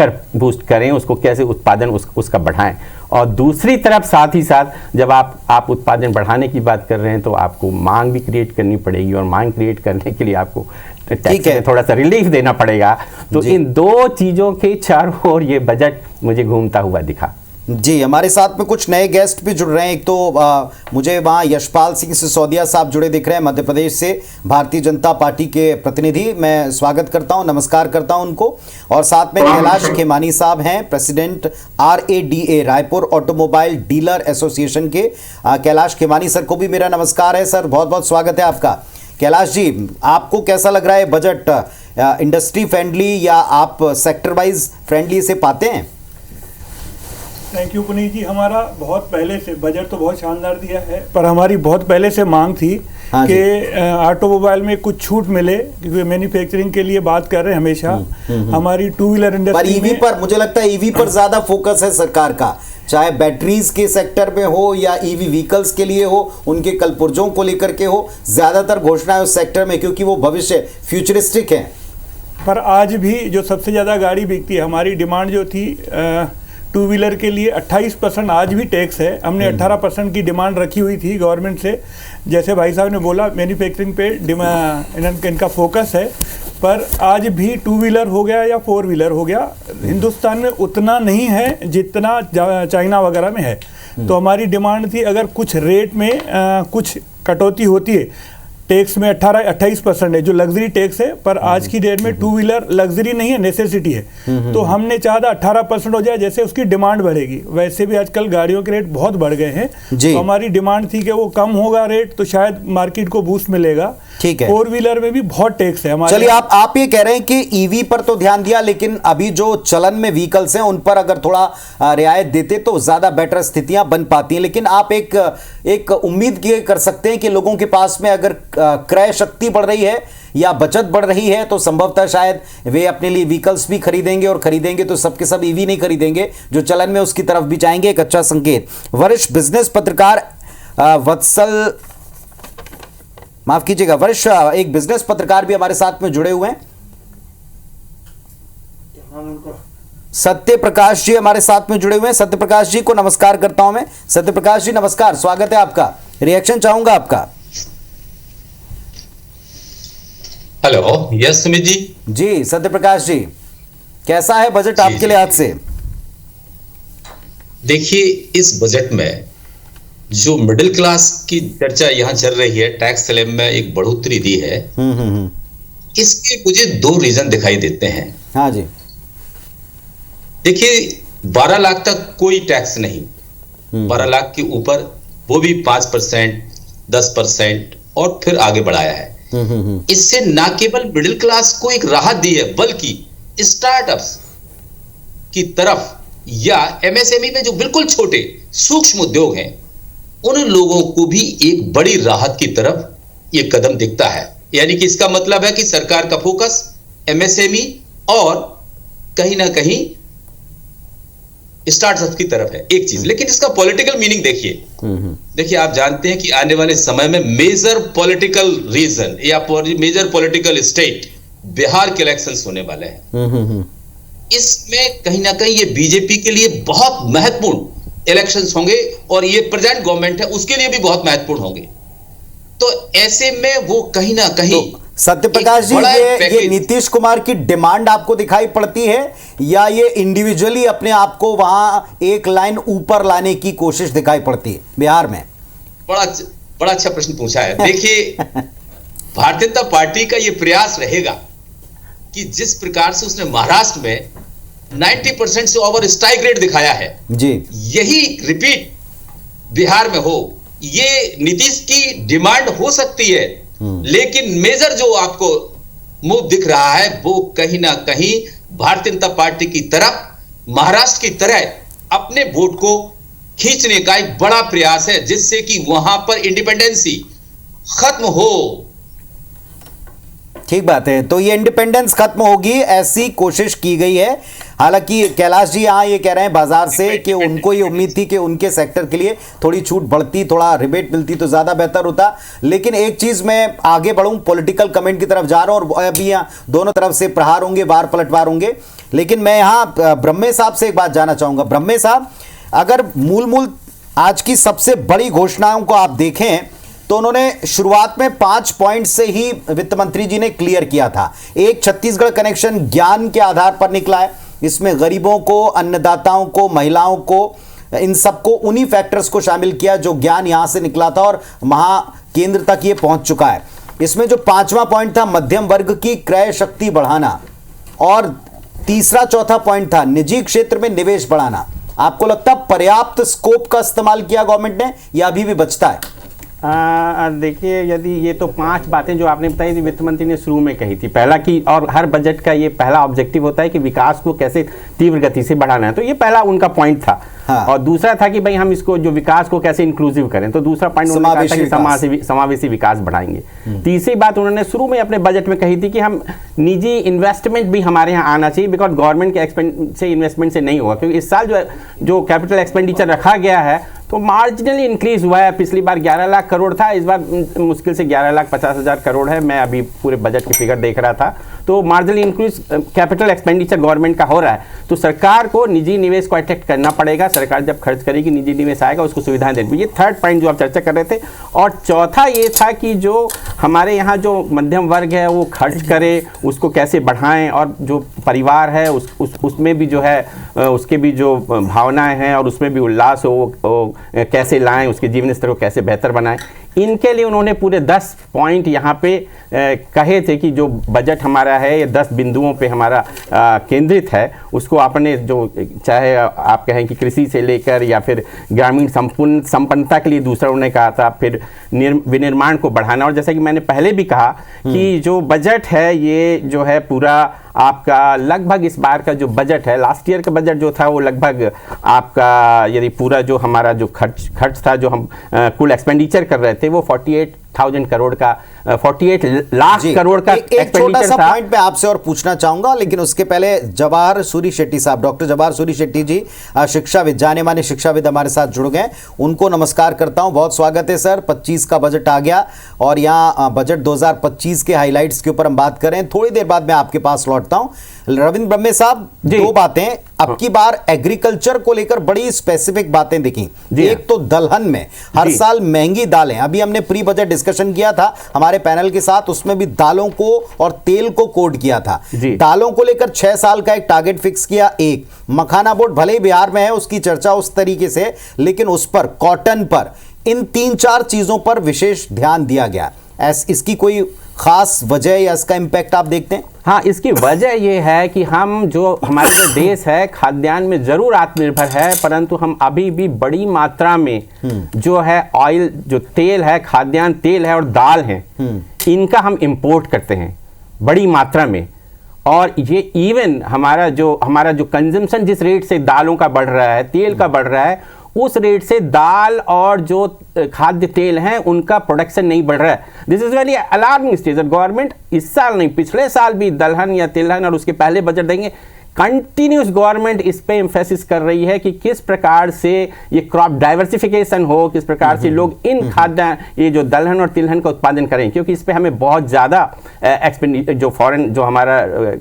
करें, उसको कैसे उत्पादन उसका बढ़ाएं। और दूसरी तरफ साथ ही साथ जब आप उत्पादन बढ़ाने की बात कर रहे हैं तो आपको मांग भी क्रिएट करनी पड़ेगी, और मांग क्रिएट करने के लिए आपको टैक्स में थोड़ा सा रिलीफ देना पड़ेगा। तो इन 2 चीज़ों के चारों ओर ये बजट मुझे घूमता हुआ दिखा। जी, हमारे साथ में कुछ नए गेस्ट भी जुड़ रहे हैं। एक तो मुझे वहाँ यशपाल सिंह सिसोदिया साहब जुड़े दिख रहे हैं, मध्य प्रदेश से भारतीय जनता पार्टी के प्रतिनिधि। मैं स्वागत करता हूँ, नमस्कार करता हूँ उनको। और साथ में कैलाश खेमानी साहब हैं, president RADA Raipur automobile dealer association के। कैलाश खेमानी सर को भी मेरा नमस्कार है। सर, बहुत बहुत स्वागत है आपका। कैलाश जी, आपको कैसा लग रहा है बजट? इंडस्ट्री फ्रेंडली या आप सेक्टर वाइज फ्रेंडली से पाते हैं? थैंक यू पुनीत जी। हमारा बहुत पहले से बजट तो बहुत शानदार दिया है, पर हमारी बहुत पहले से मांग थी कि ऑटोमोबाइल में कुछ छूट मिले, क्योंकि मैन्युफैक्चरिंग के लिए बात कर रहे हैं हमेशा। हमारी टू व्हीलर इंडस्ट्री ईवी पर मुझे लगता है ईवी पर ज्यादा फोकस है सरकार का, चाहे बैटरीज के सेक्टर में हो या ईवी व्हीकल्स के लिए हो, उनके कलपुर्जों को लेकर के हो, ज्यादातर घोषणाएं उस सेक्टर में, क्योंकि वो भविष्य फ्यूचरिस्टिक है। पर आज भी जो सबसे ज़्यादा गाड़ी बिकती है, हमारी डिमांड जो थी टू व्हीलर के लिए 28% आज भी टैक्स है। हमने 18% की डिमांड रखी हुई थी गवर्नमेंट से। जैसे भाई साहब ने बोला, मैन्युफैक्चरिंग पे इनका फोकस है, पर आज भी टू व्हीलर हो गया या फोर व्हीलर हो गया, हिंदुस्तान में उतना नहीं है जितना चाइना वगैरह में है। तो हमारी डिमांड थी, अगर कुछ रेट में कुछ कटौती होती है, टैक्स में 28% है जो लग्जरी टैक्स है, पर आज की डेट में टू व्हीलर लग्जरी नहीं है, नेसेसिटी है। तो हमने चाहा था 18% हो जाए, जैसे उसकी डिमांड बढ़ेगी। वैसे भी आजकल गाड़ियों के रेट बहुत बढ़ गए हैं, तो हमारी डिमांड थी कि वो कम होगा रेट, तो शायद मार्केट को बूस्ट मिलेगा। ठीक है। फोर व्हीलर में भी बहुत टैक्स है हमारे। चलिए, आप ये कह रहे हैं कि ईवी पर तो ध्यान दिया, लेकिन अभी जो चलन में व्हीकल्स हैं उन पर अगर थोड़ा रियायत देते तो ज्यादा बेटर स्थितियां बन पाती हैं। लेकिन आप एक उम्मीद कर सकते हैं कि लोगों के पास में अगर क्रय शक्ति बढ़ रही है या बचत बढ़ रही है, तो संभवतः शायद वे अपने लिए व्हीकल्स भी खरीदेंगे, और खरीदेंगे तो सबके सब ईवी नहीं खरीदेंगे, जो चलन में उसकी तरफ भी जाएंगे। एक अच्छा संकेत। वरिष्ठ बिजनेस पत्रकार वत्सल, माफ कीजिएगा, वरिष्ठ एक बिजनेस पत्रकार भी हमारे साथ में जुड़े हुए हैं, सत्य प्रकाश जी हमारे साथ में जुड़े हुए हैं। सत्य प्रकाश जी को नमस्कार करता हूं मैं। सत्य प्रकाश जी नमस्कार, स्वागत है आपका। रिएक्शन चाहूंगा आपका। Hello, yes Sumit ji. जी सत्य प्रकाश जी, कैसा है बजट आपके लिहाज से? देखिए, इस बजट में जो मिडिल क्लास की चर्चा यहां चल रही है, टैक्स स्लैब में एक बढ़ोतरी दी है, इसके मुझे दो रीजन दिखाई देते हैं। हाँ जी। देखिए, 12 लाख तक कोई टैक्स नहीं, 12 लाख के ऊपर वो भी 5%, 10% और फिर आगे बढ़ाया है। इससे ना केवल मिडिल क्लास को एक राहत दी है, बल्कि स्टार्टअप्स की तरफ या MSME में जो बिल्कुल छोटे सूक्ष्म उद्योग हैं, उन लोगों को भी एक बड़ी राहत की तरफ ये कदम दिखता है। यानी कि इसका मतलब है कि सरकार का फोकस MSME और कहीं ना कहीं स्टार्टअप की तरफ है, एक चीज। लेकिन इसका पॉलिटिकल मीनिंग देखिए, आप जानते हैं कि आने वाले समय में मेजर पॉलिटिकल रीजन या मेजर पॉलिटिकल स्टेट बिहार के इलेक्शंस होने वाले हैं। इसमें कहीं ना कहीं ये बीजेपी के लिए बहुत महत्वपूर्ण इलेक्शंस होंगे, और ये प्रेजेंट गवर्नमेंट है उसके लिए भी बहुत महत्वपूर्ण होंगे। तो ऐसे में वो कहीं ना कहीं तो सत्य प्रकाश जी, ये नीतीश कुमार की डिमांड आपको दिखाई पड़ती है, या ये इंडिविजुअली अपने आप को वहां एक लाइन ऊपर लाने की कोशिश दिखाई पड़ती है बिहार में? बड़ा अच्छा प्रश्न पूछा है। देखिए, भारतीय जनता पार्टी का ये प्रयास रहेगा कि जिस प्रकार से उसने महाराष्ट्र में 90% से ओवर स्ट्राइक रेट दिखाया है जी, यही रिपीट बिहार में हो। ये नीतीश की डिमांड हो सकती है, लेकिन मेजर जो आपको मूव दिख रहा है वो कहीं ना कहीं भारतीय जनता पार्टी की तरफ महाराष्ट्र की तरह अपने वोट को खींचने का एक बड़ा प्रयास है, जिससे कि वहां पर इंडिपेंडेंसी खत्म हो। ठीक बात है। तो ये इंडिपेंडेंस खत्म होगी, ऐसी कोशिश की गई है। हालांकि कैलाश जी यहाँ ये कह रहे हैं बाजार से कि उनको ये उम्मीद थी कि उनके सेक्टर के लिए थोड़ी छूट बढ़ती, थोड़ा रिबेट मिलती तो ज़्यादा बेहतर होता। लेकिन एक चीज़ मैं आगे बढ़ूँ, पॉलिटिकल कमेंट की तरफ जा रहा हूँ, और अभी यहाँ दोनों तरफ से प्रहार होंगे, वार पलटवार होंगे। लेकिन मैं यहाँ ब्रह्मे साहब से एक बात जानना चाहूँगा। ब्रह्मे साहब, अगर मूल आज की सबसे बड़ी घोषणाओं को आप देखें तो उन्होंने शुरुआत में 5 पॉइंट से ही वित्त मंत्री जी ने क्लियर किया था। एक छत्तीसगढ़ कनेक्शन ज्ञान के आधार पर निकला है, इसमें गरीबों को, अन्नदाताओं को, महिलाओं को इन सबको, उन्हीं फैक्टर्स को शामिल किया जो ज्ञान यहां से निकला था और महा केंद्र तक ये पहुंच चुका है। इसमें जो 5वां पॉइंट था मध्यम वर्ग की क्रय शक्ति बढ़ाना, और तीसरा चौथा पॉइंट था निजी क्षेत्र में निवेश बढ़ाना। आपको लगता है पर्याप्त स्कोप का इस्तेमाल किया गवर्नमेंट ने या अभी भी बचता है? देखिए, यदि ये तो 5 बातें जो आपने बताई थी वित्त मंत्री ने शुरू में कही थी, पहला कि, और हर बजट का ये पहला ऑब्जेक्टिव होता है कि विकास को कैसे तीव्र गति से बढ़ाना है, तो ये पहला उनका पॉइंट था। हाँ। और दूसरा था कि भाई हम इसको जो विकास को कैसे इंक्लूसिव करें, तो दूसरा पॉइंट उन्होंने कहा था कि समावेशी विकास बढ़ाएंगे। तीसरी बात उन्होंने शुरू में अपने बजट में कही थी कि हम निजी इन्वेस्टमेंट भी हमारे यहाँ आना चाहिए, बिकॉज गवर्नमेंट के इन्वेस्टमेंट से नहीं होगा, क्योंकि इस साल जो कैपिटल एक्सपेंडिचर रखा गया है तो मार्जिनली इंक्रीज हुआ है। पिछली बार 11 लाख करोड़ था, इस बार मुश्किल से 11,50,000 करोड़ है। मैं अभी पूरे बजट के फिगर देख रहा था, तो marginally increase capital expenditure government का हो रहा है। तो सरकार को निजी निवेश को अट्रैक्ट करना पड़ेगा। सरकार जब खर्च करेगी, निजी निवेश आएगा, उसको सुविधाएं देनी। ये थर्ड पॉइंट जो आप चर्चा कर रहे थे। और चौथा ये था कि जो हमारे यहाँ जो मध्यम वर्ग है वो खर्च करे, उसको कैसे बढ़ाएं, और जो परिवार है उसमें भी जो है उसके भी जो भावनाएं हैं और उसमें भी उल्लास हो कैसे लाएं, उसके जीवन स्तर को कैसे बेहतर बनाएं। इनके लिए उन्होंने पूरे 10 पॉइंट यहाँ पे कहे थे कि जो बजट हमारा है ये 10 बिंदुओं पे हमारा केंद्रित है। उसको आपने जो चाहे आप कहें कि कृषि से लेकर या फिर ग्रामीण संपन्नता के लिए दूसरा उन्होंने कहा था, फिर विनिर्माण को बढ़ाना। और जैसा कि मैंने पहले भी कहा कि जो बजट है ये जो है पूरा आपका लगभग इस बार का जो बजट है, लास्ट ईयर का बजट जो था वो लगभग आपका यदि पूरा जो हमारा जो खर्च था जो हम कुल एक्सपेंडिचर कर रहे थे वो 48,000 करोड़ का 48 लाख करोड़ का एक छोटा सा पॉइंट मैं आपसे और पूछना चाहूंगा, लेकिन उसके पहले जवाहर सूरी शेट्टी साहब, डॉक्टर जवाहर सूरी शेट्टी जी शिक्षाविद, जाने माने शिक्षाविद हमारे साथ जुड़ गए, उनको नमस्कार करता हूं, बहुत स्वागत है सर। 25 का बजट आ गया और यहाँ बजट 2025 के हाईलाइट्स के ऊपर हम बात करें। थोड़ी देर बाद मैं आपके पास लौटता हूं। रविंद्र ब्रह्मे साहब, 2 बातें अब की बार एग्रीकल्चर को लेकर बड़ी स्पेसिफिक बातें दिखी। एक तो दलहन में हर साल महंगी दालें, अभी हमने प्री बजट डिस्कशन किया था हमारे पैनल के साथ, उसमें भी दालों को और तेल को कोड किया था। दालों को लेकर 6 साल का एक टारगेट फिक्स किया। एक मखाना बोर्ड भले ही बिहार में है, उसकी चर्चा उस तरीके से, लेकिन उस पर, कॉटन पर, इन 3-4 चीजों पर विशेष ध्यान दिया गया। इसकी कोई खास वजह या इसका इंपैक्ट आप देखते हैं? हाँ, इसकी वजह यह है कि हम जो हमारा जो देश है खाद्यान्न में जरूर आत्मनिर्भर है, परंतु हम अभी भी बड़ी मात्रा में जो है ऑयल, जो तेल है, खाद्यान्न तेल है और दाल है, इनका हम इंपोर्ट करते हैं बड़ी मात्रा में। और ये इवन हमारा जो कंजम्पशन जिस रेट से दालों का बढ़ रहा है, तेल का बढ़ रहा है, उस रेट से दाल और जो खाद्य तेल हैं उनका प्रोडक्शन नहीं बढ़ रहा है। This is very alarming stage. Government इस साल नहीं, पिछले साल भी दलहन या तिलहन और उसके पहले बजट देंगे, कंटिन्यूस गवर्नमेंट इस पे एम्फेसिस कर रही है कि किस प्रकार से ये क्रॉप डाइवर्सिफिकेशन हो, किस प्रकार से लोग इन खाद्य ये जो दलहन और तिलहन का उत्पादन करें, क्योंकि इस पे हमें बहुत ज़्यादा एक्सपेंडिचर, जो फॉरेन जो हमारा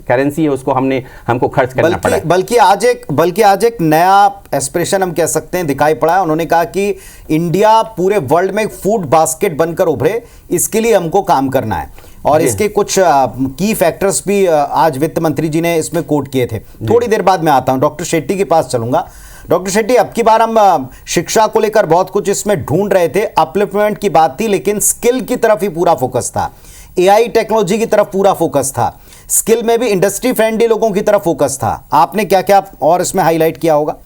करेंसी है उसको हमको खर्च करना पड़ा। बल्कि आज एक नया एस्पिरेशन हम कह सकते हैं दिखाई पड़ा है। उन्होंने कहा कि इंडिया पूरे वर्ल्ड में फूड बास्केट बनकर उभरे, इसके लिए हमको काम करना है। और इसके कुछ की फैक्टर्स भी आज वित्त मंत्री जी ने इसमें कोट किए थे। थोड़ी देर बाद मैं आता हूं, डॉक्टर शेट्टी के पास चलूंगा। डॉक्टर शेट्टी, अब की बार हम शिक्षा को लेकर बहुत कुछ इसमें ढूंढ रहे थे, अपलिफ्टमेंट की बात थी, लेकिन स्किल की तरफ ही पूरा फोकस था, एआई टेक्नोलॉजी की तरफ पूरा फोकस था, स्किल में भी इंडस्ट्री फ्रेंडली लोगों की तरफ फोकस था। आपने क्या क्या और इसमें हाईलाइट किया होगा?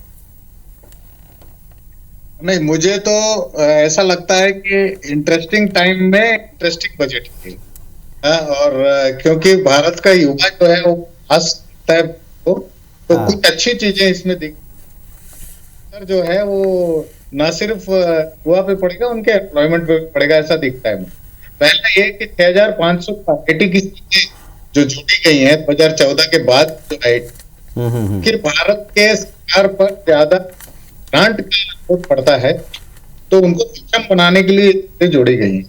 नहीं, मुझे तो ऐसा लगता है कि इंटरेस्टिंग टाइम में इंटरेस्टिंग बजट थी। और क्योंकि भारत का युवा जो है वो खास टाइप को, तो कुछ अच्छी चीजें इसमें दिख जो है वो ना सिर्फ युवा पे पड़ेगा, उनके एम्प्लॉयमेंट पे पड़ेगा, ऐसा दिखता है। पहले ये कि 6,500 आईटी की सीटें जो जुड़ी गई हैं 2014 के बाद जो आई, फिर भारत के सरकार पर ज्यादा ग्रांट का लोड पड़ता है, तो उनको सक्षम बनाने के लिए जोड़ी गई है।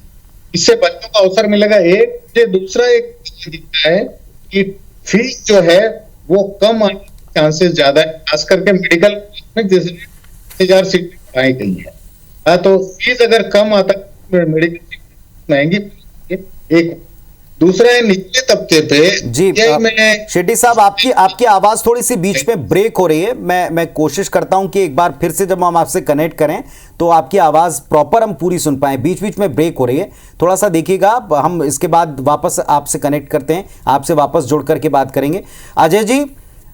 इससे बच्चों को अवसर मिलेगा। एक दूसरा एक दिखता है कि फीस जो है वो कम आने के चांसेस ज्यादा है, खास करके मेडिकल में जैसे 1000 सीटें बढ़ाई गई है। तो फीस अगर कम आता है, मेडिकल सीट महंगी, एक दूसरा है निचले तबके पे जी में शेट्टी साहब, आपकी आवाज थोड़ी सी बीच में ब्रेक हो रही है। मैं कोशिश करता हूं कि एक बार फिर से जब हम आपसे कनेक्ट करें तो आपकी आवाज प्रॉपर हम पूरी सुन पाए। बीच बीच में ब्रेक हो रही है, थोड़ा सा देखिएगा। हम इसके बाद वापस आपसे कनेक्ट करते हैं, आपसे वापस जुड़ करके बात करेंगे। अजय जी,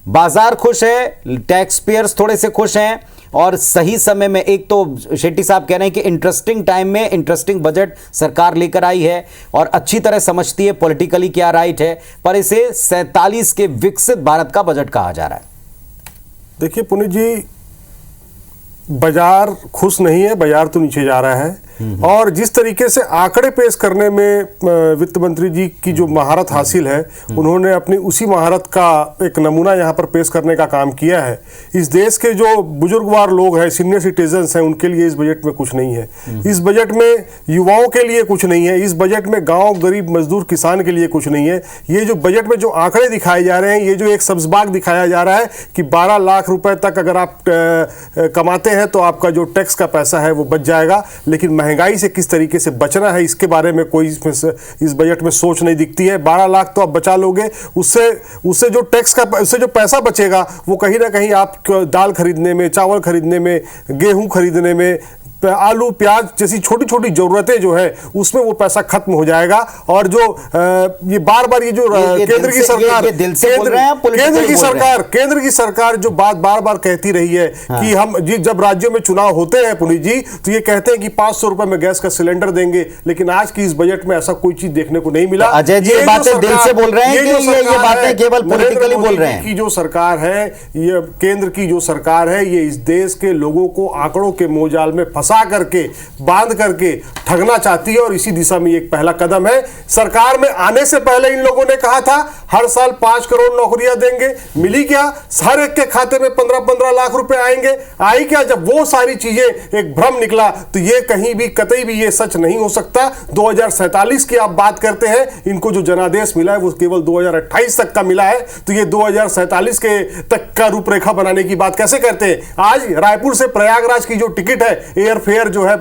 बाजार खुश है, टैक्स पेयर्स थोड़े से खुश हैं, और सही समय में, एक तो शेट्टी साहब कह रहे हैं कि इंटरेस्टिंग टाइम में इंटरेस्टिंग बजट सरकार लेकर आई है और अच्छी तरह समझती है पॉलिटिकली क्या राइट है, पर इसे 47 के विकसित भारत का बजट कहा जा रहा है। देखिए पुनीत जी, बाजार खुश नहीं है, बाजार तो नीचे जा रहा है। और जिस तरीके से आंकड़े पेश करने में वित्त मंत्री जी की जो महारत हासिल है, उन्होंने अपनी उसी महारत का एक नमूना यहाँ पर पेश करने का काम किया है। इस देश के जो बुजुर्गवार लोग हैं, सीनियर सिटीजन्स हैं, उनके लिए इस बजट में कुछ नहीं है। इस बजट में युवाओं के लिए कुछ नहीं है। इस बजट में गांव गरीब मजदूर किसान के लिए कुछ नहीं है। ये जो बजट में जो आंकड़े दिखाए जा रहे हैं, ये जो एक सब्ज़बाग दिखाया जा रहा है कि 12 लाख रुपए तक अगर आप कमाते हैं तो आपका जो टैक्स का पैसा है वो बच जाएगा, लेकिन महंगाई से किस तरीके से बचना है इसके बारे में कोई इस बजट में सोच नहीं दिखती है। 12 लाख तो आप बचा लोगे, उससे जो टैक्स का, उससे जो पैसा बचेगा वो कहीं ना कहीं आप दाल खरीदने में, चावल खरीदने में, गेहूं खरीदने में, आलू प्याज जैसी छोटी छोटी जरूरतें जो है उसमें वो पैसा खत्म हो जाएगा। और जो ये बार बार ये जो केंद्र की सरकार, केंद्र की सरकार जो बात बार बार कहती रही है कि हम जब राज्यों में चुनाव होते हैं पुनीत जी, तो ये कहते हैं कि 500 रुपए में गैस का सिलेंडर देंगे, लेकिन आज की इस बजट में ऐसा कोई चीज देखने को नहीं मिला। अजय जी, ये बातें दिल से बोल रहे हैं कि ये बातें केवल पॉलिटिकली बोल रहे हैं? की जो सरकार है, ये केंद्र की जो सरकार है, ये इस देश के लोगों को आंकड़ों के मोहजाल में फंसा करके, बांध करके ठगना चाहती है, और इसी दिशा में एक पहला कदम है। सरकार में आने से पहले इन लोगों ने कहा था हर साल 5 करोड़ नौकरियां देंगे, मिली क्या? हर एक के खाते में 15-15 लाख रुपए आएंगे, आई क्या? जब वो सारी चीजें एक भ्रम निकला तो ये कहीं भी कतई भी ये सच नहीं हो सकता। 2047 की आप बात करते हैं, इनको जो जनादेश मिला है वो केवल 2028 तक का मिला है, तो ये 2047 के तक का रूपरेखा बनाने की बात कैसे करते हैं? आज रायपुर से प्रयागराज की जो टिकट है, एयर फेयर जो है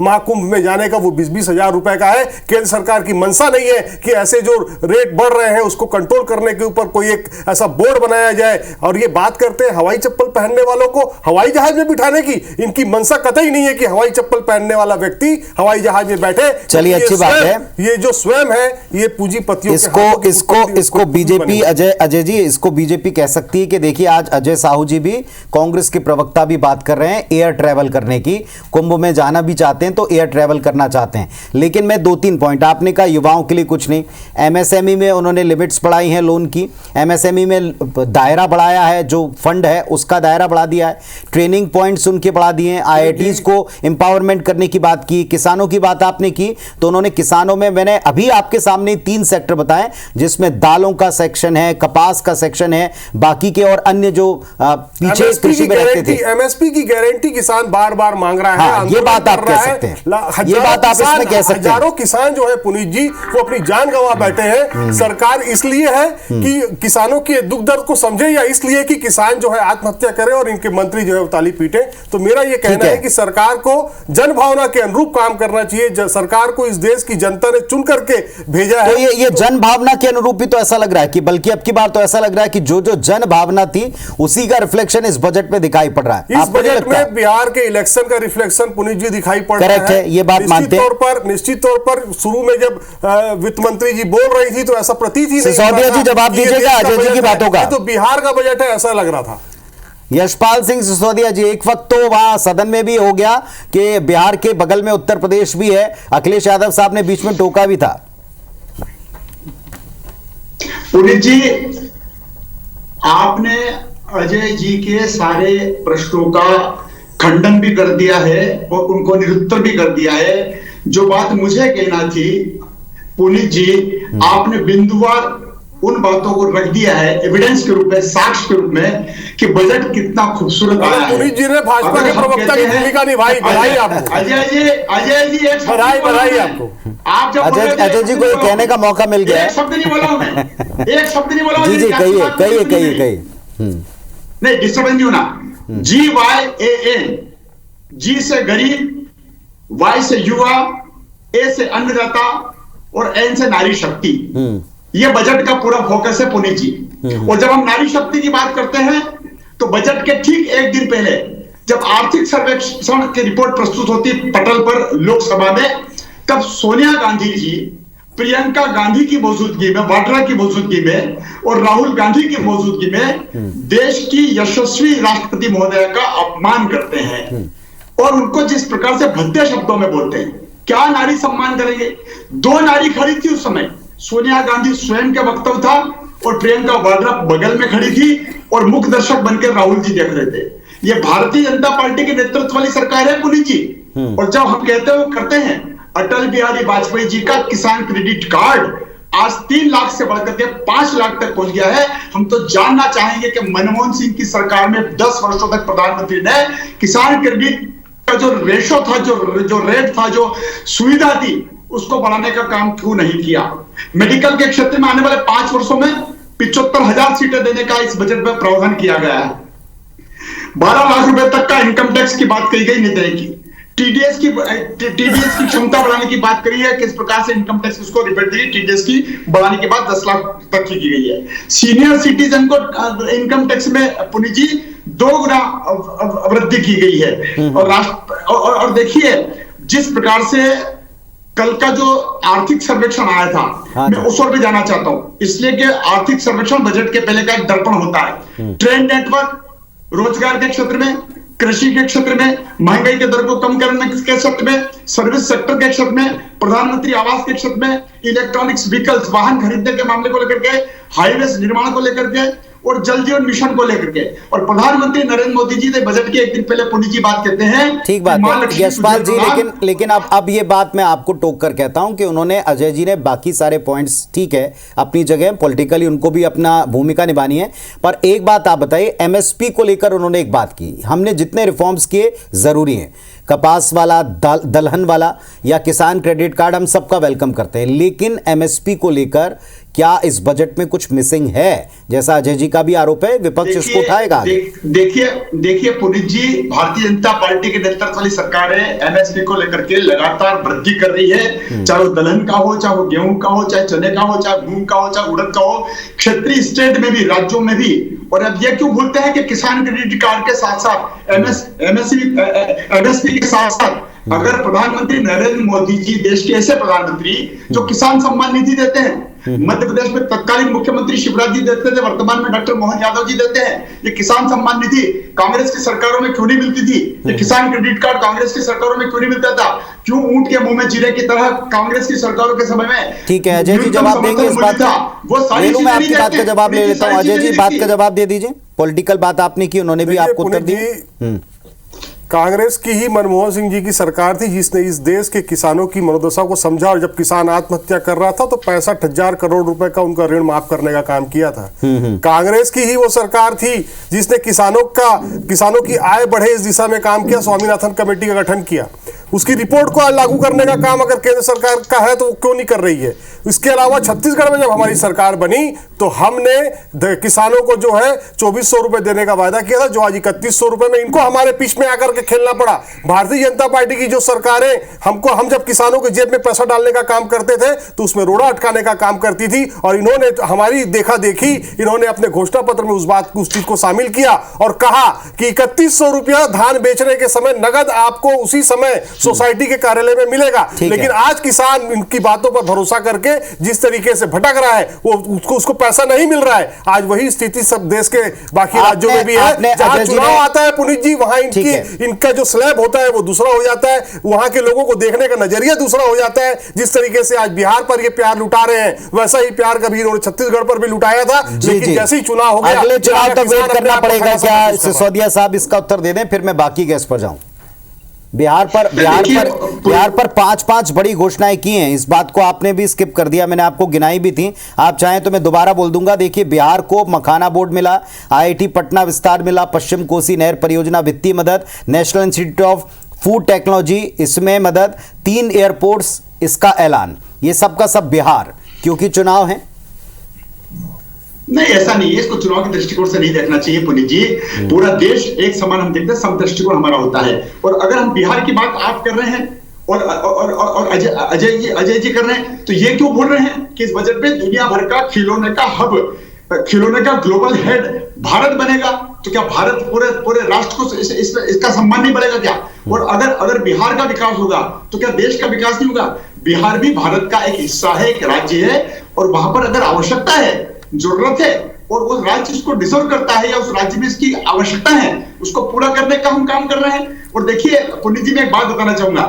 महाकुंभ में जाने का, वो 20-20 हजार रुपए का है। केंद्र सरकार की मंशा नहीं है कि ऐसे जो रेट बढ़ रहे हैं उसको कंट्रोल करने के ऊपर कोई एक ऐसा बोर्ड बनाया जाए। और ये बात करते हैं हवाई चप्पल पहनने वालों को हवाई जहाज में बिठाने की, इनकी मंशा कतई नहीं है कि हवाई चप्पल पहनने वाला व्यक्ति हवाई जहाज में बैठे। चलिए, अच्छी बात है। ये जो स्वयं है, ये पूंजीपतियों इसको बीजेपी, अजय जी, इसको बीजेपी कह सकती है कि देखिए, आज अजय साहू जी भी, कांग्रेस के प्रवक्ता भी बात कर रहे हैं एयर ट्रैवल करने की, कुंभ में जाना भी चाहते हैं तो एयर ट्रैवल करना चाहते हैं। लेकिन मैं 2-3 पॉइंट, आपने कहा युवाओं के लिए कुछ नहीं, एमएसएमई में उन्होंने लिमिट्स बढ़ाई हैं लोन की, एमएसएमई में दायरा बढ़ाया है, जो फंड है उसका दायरा बढ़ा दिया है, ट्रेनिंग पॉइंट्स उनके बढ़ा दिए हैं, आईआईटीज को एम्पावरमेंट करने की बात की, किसानों की बात आपने की, तो उन्होंने किसानों में, मैंने अभी आपके सामने 3 सेक्टर बताए जिसमें दालों का सेक्शन है, कपास का सेक्शन है, बाकी के और अन्य जो पीछे कृषि में रहते थे, एमएसपी की गारंटी किसान बार बार मांग रहा है। ये बात आप कह सकते हैं, ये बात आप इसमें कह सकते हैं। हजारों किसान जो है पुनीत जी, वो अपनी जान गंवा बैठे हैं। सरकार इसलिए है कि किसानों के दुख दर्द को समझे, या इसलिए कि किसान जो है आत्महत्या करे और इनके मंत्री जो है ताली पीटे? तो मेरा ये कहना है कि सरकार को जन भावना के अनुरूप काम करना चाहिए। सरकार को इस देश की जनता ने चुन करके भेजा है। तो ये जन भावना के अनुरूप ही तो ऐसा लग रहा है कि, बल्कि अब की बार तो ऐसा लग रहा है कि जो जन भावना थी उसी का रिफ्लेक्शन इस बजट में दिखाई पड़ रहा है। इस बजट में बिहार के इलेक्शन का रिफ्लेक्शन पुनीत जी दिखाई पड़ रहा है। ये बात मानते हैं। निश्चित तौर पर शुरू में जब वित्त मंत्री जी बोल रही थी तो ऐसा प्रतीत ही नहीं हो रहा था। जी जवाब दीजिएगा अजय जी की बातों का। तो बिहार का बजट है ऐसा लग रहा था। यशपाल सिंह सिसोदिया जी, एक वक्त तो वहां सदन में भी हो गया कि बिहार के बगल में उत्तर प्रदेश भी है, अखिलेश यादव साहब ने बीच में टोका भी था। पुनीत जी, आपने अजय जी के सारे प्रश्नों का खंडन भी कर दिया है और उनको निरुत्तर भी कर दिया है। जो बात मुझे कहना थी पुनीत जी, आपने बिंदुवार उन बातों को रख दिया है एविडेंस के रूप में, साक्ष्य के रूप में, कि बजट कितना खूबसूरत आया है। पुनीत जी ने भाजपा के प्रवक्ता की भूमिका निभाई। बधाई आपको अजय जी, बधाई आपको। आप जब अजय जी को कहने का मौका मिल गया। एक शब्द नहीं बोला मैं, एक शब्द नहीं बोला। जी कहिए। नहीं, डिस्टर्बेंस नहीं होना। GYAN, जी से गरीब, Y से युवा, A से अन्नदाता, और एन से नारी शक्ति। ये बजट का पूरा फोकस है पुनीत जी। और जब हम नारी शक्ति की बात करते हैं तो बजट के ठीक एक दिन पहले जब आर्थिक सर्वेक्षण की रिपोर्ट प्रस्तुत होती पटल पर लोकसभा में, तब सोनिया गांधी जी प्रियंका गांधी की मौजूदगी में, वाड्रा की मौजूदगी में और राहुल गांधी की मौजूदगी में देश की यशस्वी राष्ट्रपति महोदया का अपमान करते हैं और उनको जिस प्रकार से भद्दे शब्दों में बोलते हैं, क्या नारी सम्मान करेंगे? 2 नारी खड़ी थी उस समय, सोनिया गांधी स्वयं का वक्तव्य था और प्रियंका वाड्रा बगल में खड़ी थी और मुख्य दर्शक बनकर राहुल जी देख रहे थे। ये भारतीय जनता पार्टी के नेतृत्व वाली सरकार है पुनीत जी। और जब हम कहते हैं वो करते हैं, अटल बिहारी वाजपेयी जी का किसान क्रेडिट कार्ड आज 3 लाख से बढ़कर के 5 लाख तक पहुंच गया है। हम तो जानना चाहेंगे कि मनमोहन सिंह की सरकार में 10 वर्षों तक प्रधानमंत्री ने किसान क्रेडिट का जो रेशो था, जो रेट था, जो सुविधा थी, उसको बढ़ाने का काम क्यों नहीं किया? मेडिकल के क्षेत्र में आने वाले 5 वर्षों में 75,000 सीटें देने का इस बजट में प्रावधान किया गया है। 12 लाख रुपए तक का इनकम टैक्स की बात कही गई नहीं देने की। टीडीएस की क्षमता बढ़ाने की बात करी है, किस प्रकार से इनकम टैक्स उसको रिबेट दी, टीडीएस की बढ़ाने के बाद 10 लाख तक की गई है। सीनियर सिटीजन को इनकम टैक्स में पुनीत जी 2 गुना वृद्धि की गई है। और देखिए जिस प्रकार से कल का जो आर्थिक सर्वेक्षण आया था, मैं उस ओर भी जाना चाहता हूं, इसलिए कि आर्थिक सर्वेक्षण बजट के पहले का एक दर्पण होता है। ट्रेड नेटवर्क, रोजगार के क्षेत्र में, कृषि के क्षेत्र में, महंगाई के दर को कम करने के क्षेत्र में, सर्विस सेक्टर के क्षेत्र में, प्रधानमंत्री आवास के क्षेत्र में, इलेक्ट्रॉनिक्स व्हीकल्स, वाहन खरीदने के मामले को लेकर के, हाईवेज निर्माण को लेकर के और जल जीवन मिशन को लेकर के। और प्रधानमंत्री नरेंद्र मोदी जी ने बजट के एक दिन पहले पुनीत जी बात कहते हैं, ठीक बात है यशपाल जी, लेकिन अब ये बात मैं आपको टोक कर कहता हूं कि उन्होंने, अजय जी ने बाकी सारे पॉइंट्स ठीक है अपनी जगह, पॉलिटिकली उनको भी अपना भूमिका निभानी है, पर एक बात आप बताइए, एमएसपी को लेकर उन्होंने एक बात की, हमने जितने रिफॉर्म्स किए जरूरी हैं, कपास वाला, दलहन वाला या किसान क्रेडिट कार्ड, हम सबका वेलकम करते हैं, लेकिन एमएसपी को लेकर क्या इस बजट में कुछ मिसिंग है? जैसा अजय जी का भी आरोप है, विपक्ष इसको उठाएगा। देखिए पुनीत जी, भारतीय जनता पार्टी के नेतृत्व वाली सरकार है, एमएसपी को लेकर के लगातार वृद्धि कर रही है, चाहे वो दलहन का हो, चाहे वो गेहूं का हो, चाहे चने का हो, चाहे मूंग का हो, चाहे उड़द का हो, क्षेत्रीय स्टेट में भी, राज्यों में भी। और अब ये क्यों भूलते हैं कि किसान क्रेडिट कार्ड के साथ साथ एमएसपी के साथ साथ अगर प्रधानमंत्री नरेंद्र मोदी जी, देश के ऐसे प्रधानमंत्री जो किसान सम्मान निधि देते हैं, मध्य प्रदेश में तत्कालीन मुख्यमंत्री शिवराज जी देते थे, वर्तमान में डॉक्टर मोहन यादव जी देते हैं, ये किसान सम्मान निधि कांग्रेस की सरकारों में क्यों नहीं मिलती थी? ये किसान क्रेडिट कार्ड कांग्रेस की सरकारों में क्यों नहीं मिलता था? क्यों ऊंट के मुंह में जीरे की तरह कांग्रेस की सरकारों के समय में? ठीक है अजय जी, जवाब देंगे इस बात का, वो सारी मैं आपकी बात का जवाब ले लेता हूँ। अजय जी बात का जवाब दे दीजिए, पॉलिटिकल बात आपने की, उन्होंने भी आपको उत्तर दिया। कांग्रेस की ही मनमोहन सिंह जी की सरकार थी जिसने इस देश के किसानों की मनोदशा को समझा, और जब किसान आत्महत्या कर रहा था तो 65,000 करोड़ रुपए का उनका ऋण माफ करने का काम किया था। कांग्रेस की ही वो सरकार थी जिसने किसानों की आय बढ़े इस दिशा में काम किया, स्वामीनाथन कमेटी का गठन किया। उसकी रिपोर्ट को लागू करने का काम अगर केंद्र सरकार का है तो वो क्यों नहीं कर रही है? इसके अलावा छत्तीसगढ़ में जब हमारी सरकार बनी तो हमने किसानों को जो है 2400 रुपए देने का वादा किया था, जो आज 3100 रुपए में इनको हमारे पीछ में आकर के खेलना पड़ा। भारतीय जनता पार्टी की जो सरकारें हम जब किसानों के जेब में पैसा डालने का काम करते थे तो उसमें रोड़ा अटकाने का काम करती थी, और इन्होंने हमारी देखा देखी, इन्होंने अपने घोषणा पत्र में उस चीज को शामिल किया और कहा कि 3100 रुपया धान बेचने के समय नगद आपको उसी समय सोसाइटी के कार्यालय में मिलेगा। लेकिन आज किसान इनकी बातों पर भरोसा करके जिस तरीके से भटक रहा है, वो उसको पैसा नहीं मिल रहा है। आज वही स्थिति सब देश के बाकी राज्यों में भी है। जहां चुनाव आता है पुनीत जी, वहां इनका जो स्लैब होता है वो दूसरा हो जाता है, वहां के लोगों को देखने का नजरिया दूसरा हो जाता है। जिस तरीके से आज बिहार पर ये प्यार लुटा रहे हैं, वैसा ही प्यार कभी इन्होंने छत्तीसगढ़ पर भी लुटाया था। लेकिन जैसे ही चुनाव हो गया, अगले चुनाव तक वेट करना पड़ेगा। क्या सिसोदिया साहब इसका उत्तर दे दें, फिर मैं बाकी केस पर जाऊं। बिहार पर 5 बड़ी घोषणाएं की हैं, इस बात को आपने भी स्किप कर दिया, मैंने आपको गिनाई भी थी, आप चाहें तो मैं दोबारा बोल दूंगा। देखिए, बिहार को मखाना बोर्ड मिला, आईआईटी पटना विस्तार मिला, पश्चिम कोसी नहर परियोजना वित्तीय मदद, national institute of food technology इसमें मदद, 3 एयरपोर्ट्स इसका ऐलान। ये सब का सब बिहार, क्योंकि चुनाव है। नहीं, ऐसा नहीं है, इसको चुनाव के दृष्टिकोण से नहीं देखना चाहिए पुनीत जी। पूरा देश एक समान हम देखते हैं, सम दृष्टिकोण हमारा होता है। और अगर हम बिहार की बात आप कर रहे हैं, और अजय जी कर रहे हैं। तो ये क्यों बोल रहे हैं कि इस बजट में दुनिया भर का खिलौने का हब, खिलौने का ग्लोबल हेड भारत बनेगा? तो क्या भारत पूरे राष्ट्र को इसका सम्मान नहीं बढ़ेगा क्या? और अगर बिहार का विकास होगा तो क्या देश का विकास नहीं होगा? बिहार भी भारत का एक हिस्सा है, एक राज्य है, और वहां पर अगर आवश्यकता है, जरूरत है, और वो राज्य उसको डिजर्व करता है या उस राज्य में इसकी आवश्यकता है, उसको पूरा करने का हम काम कर रहे हैं। और देखिए पुनीत जी, मैं एक बात बताना चाहूंगा।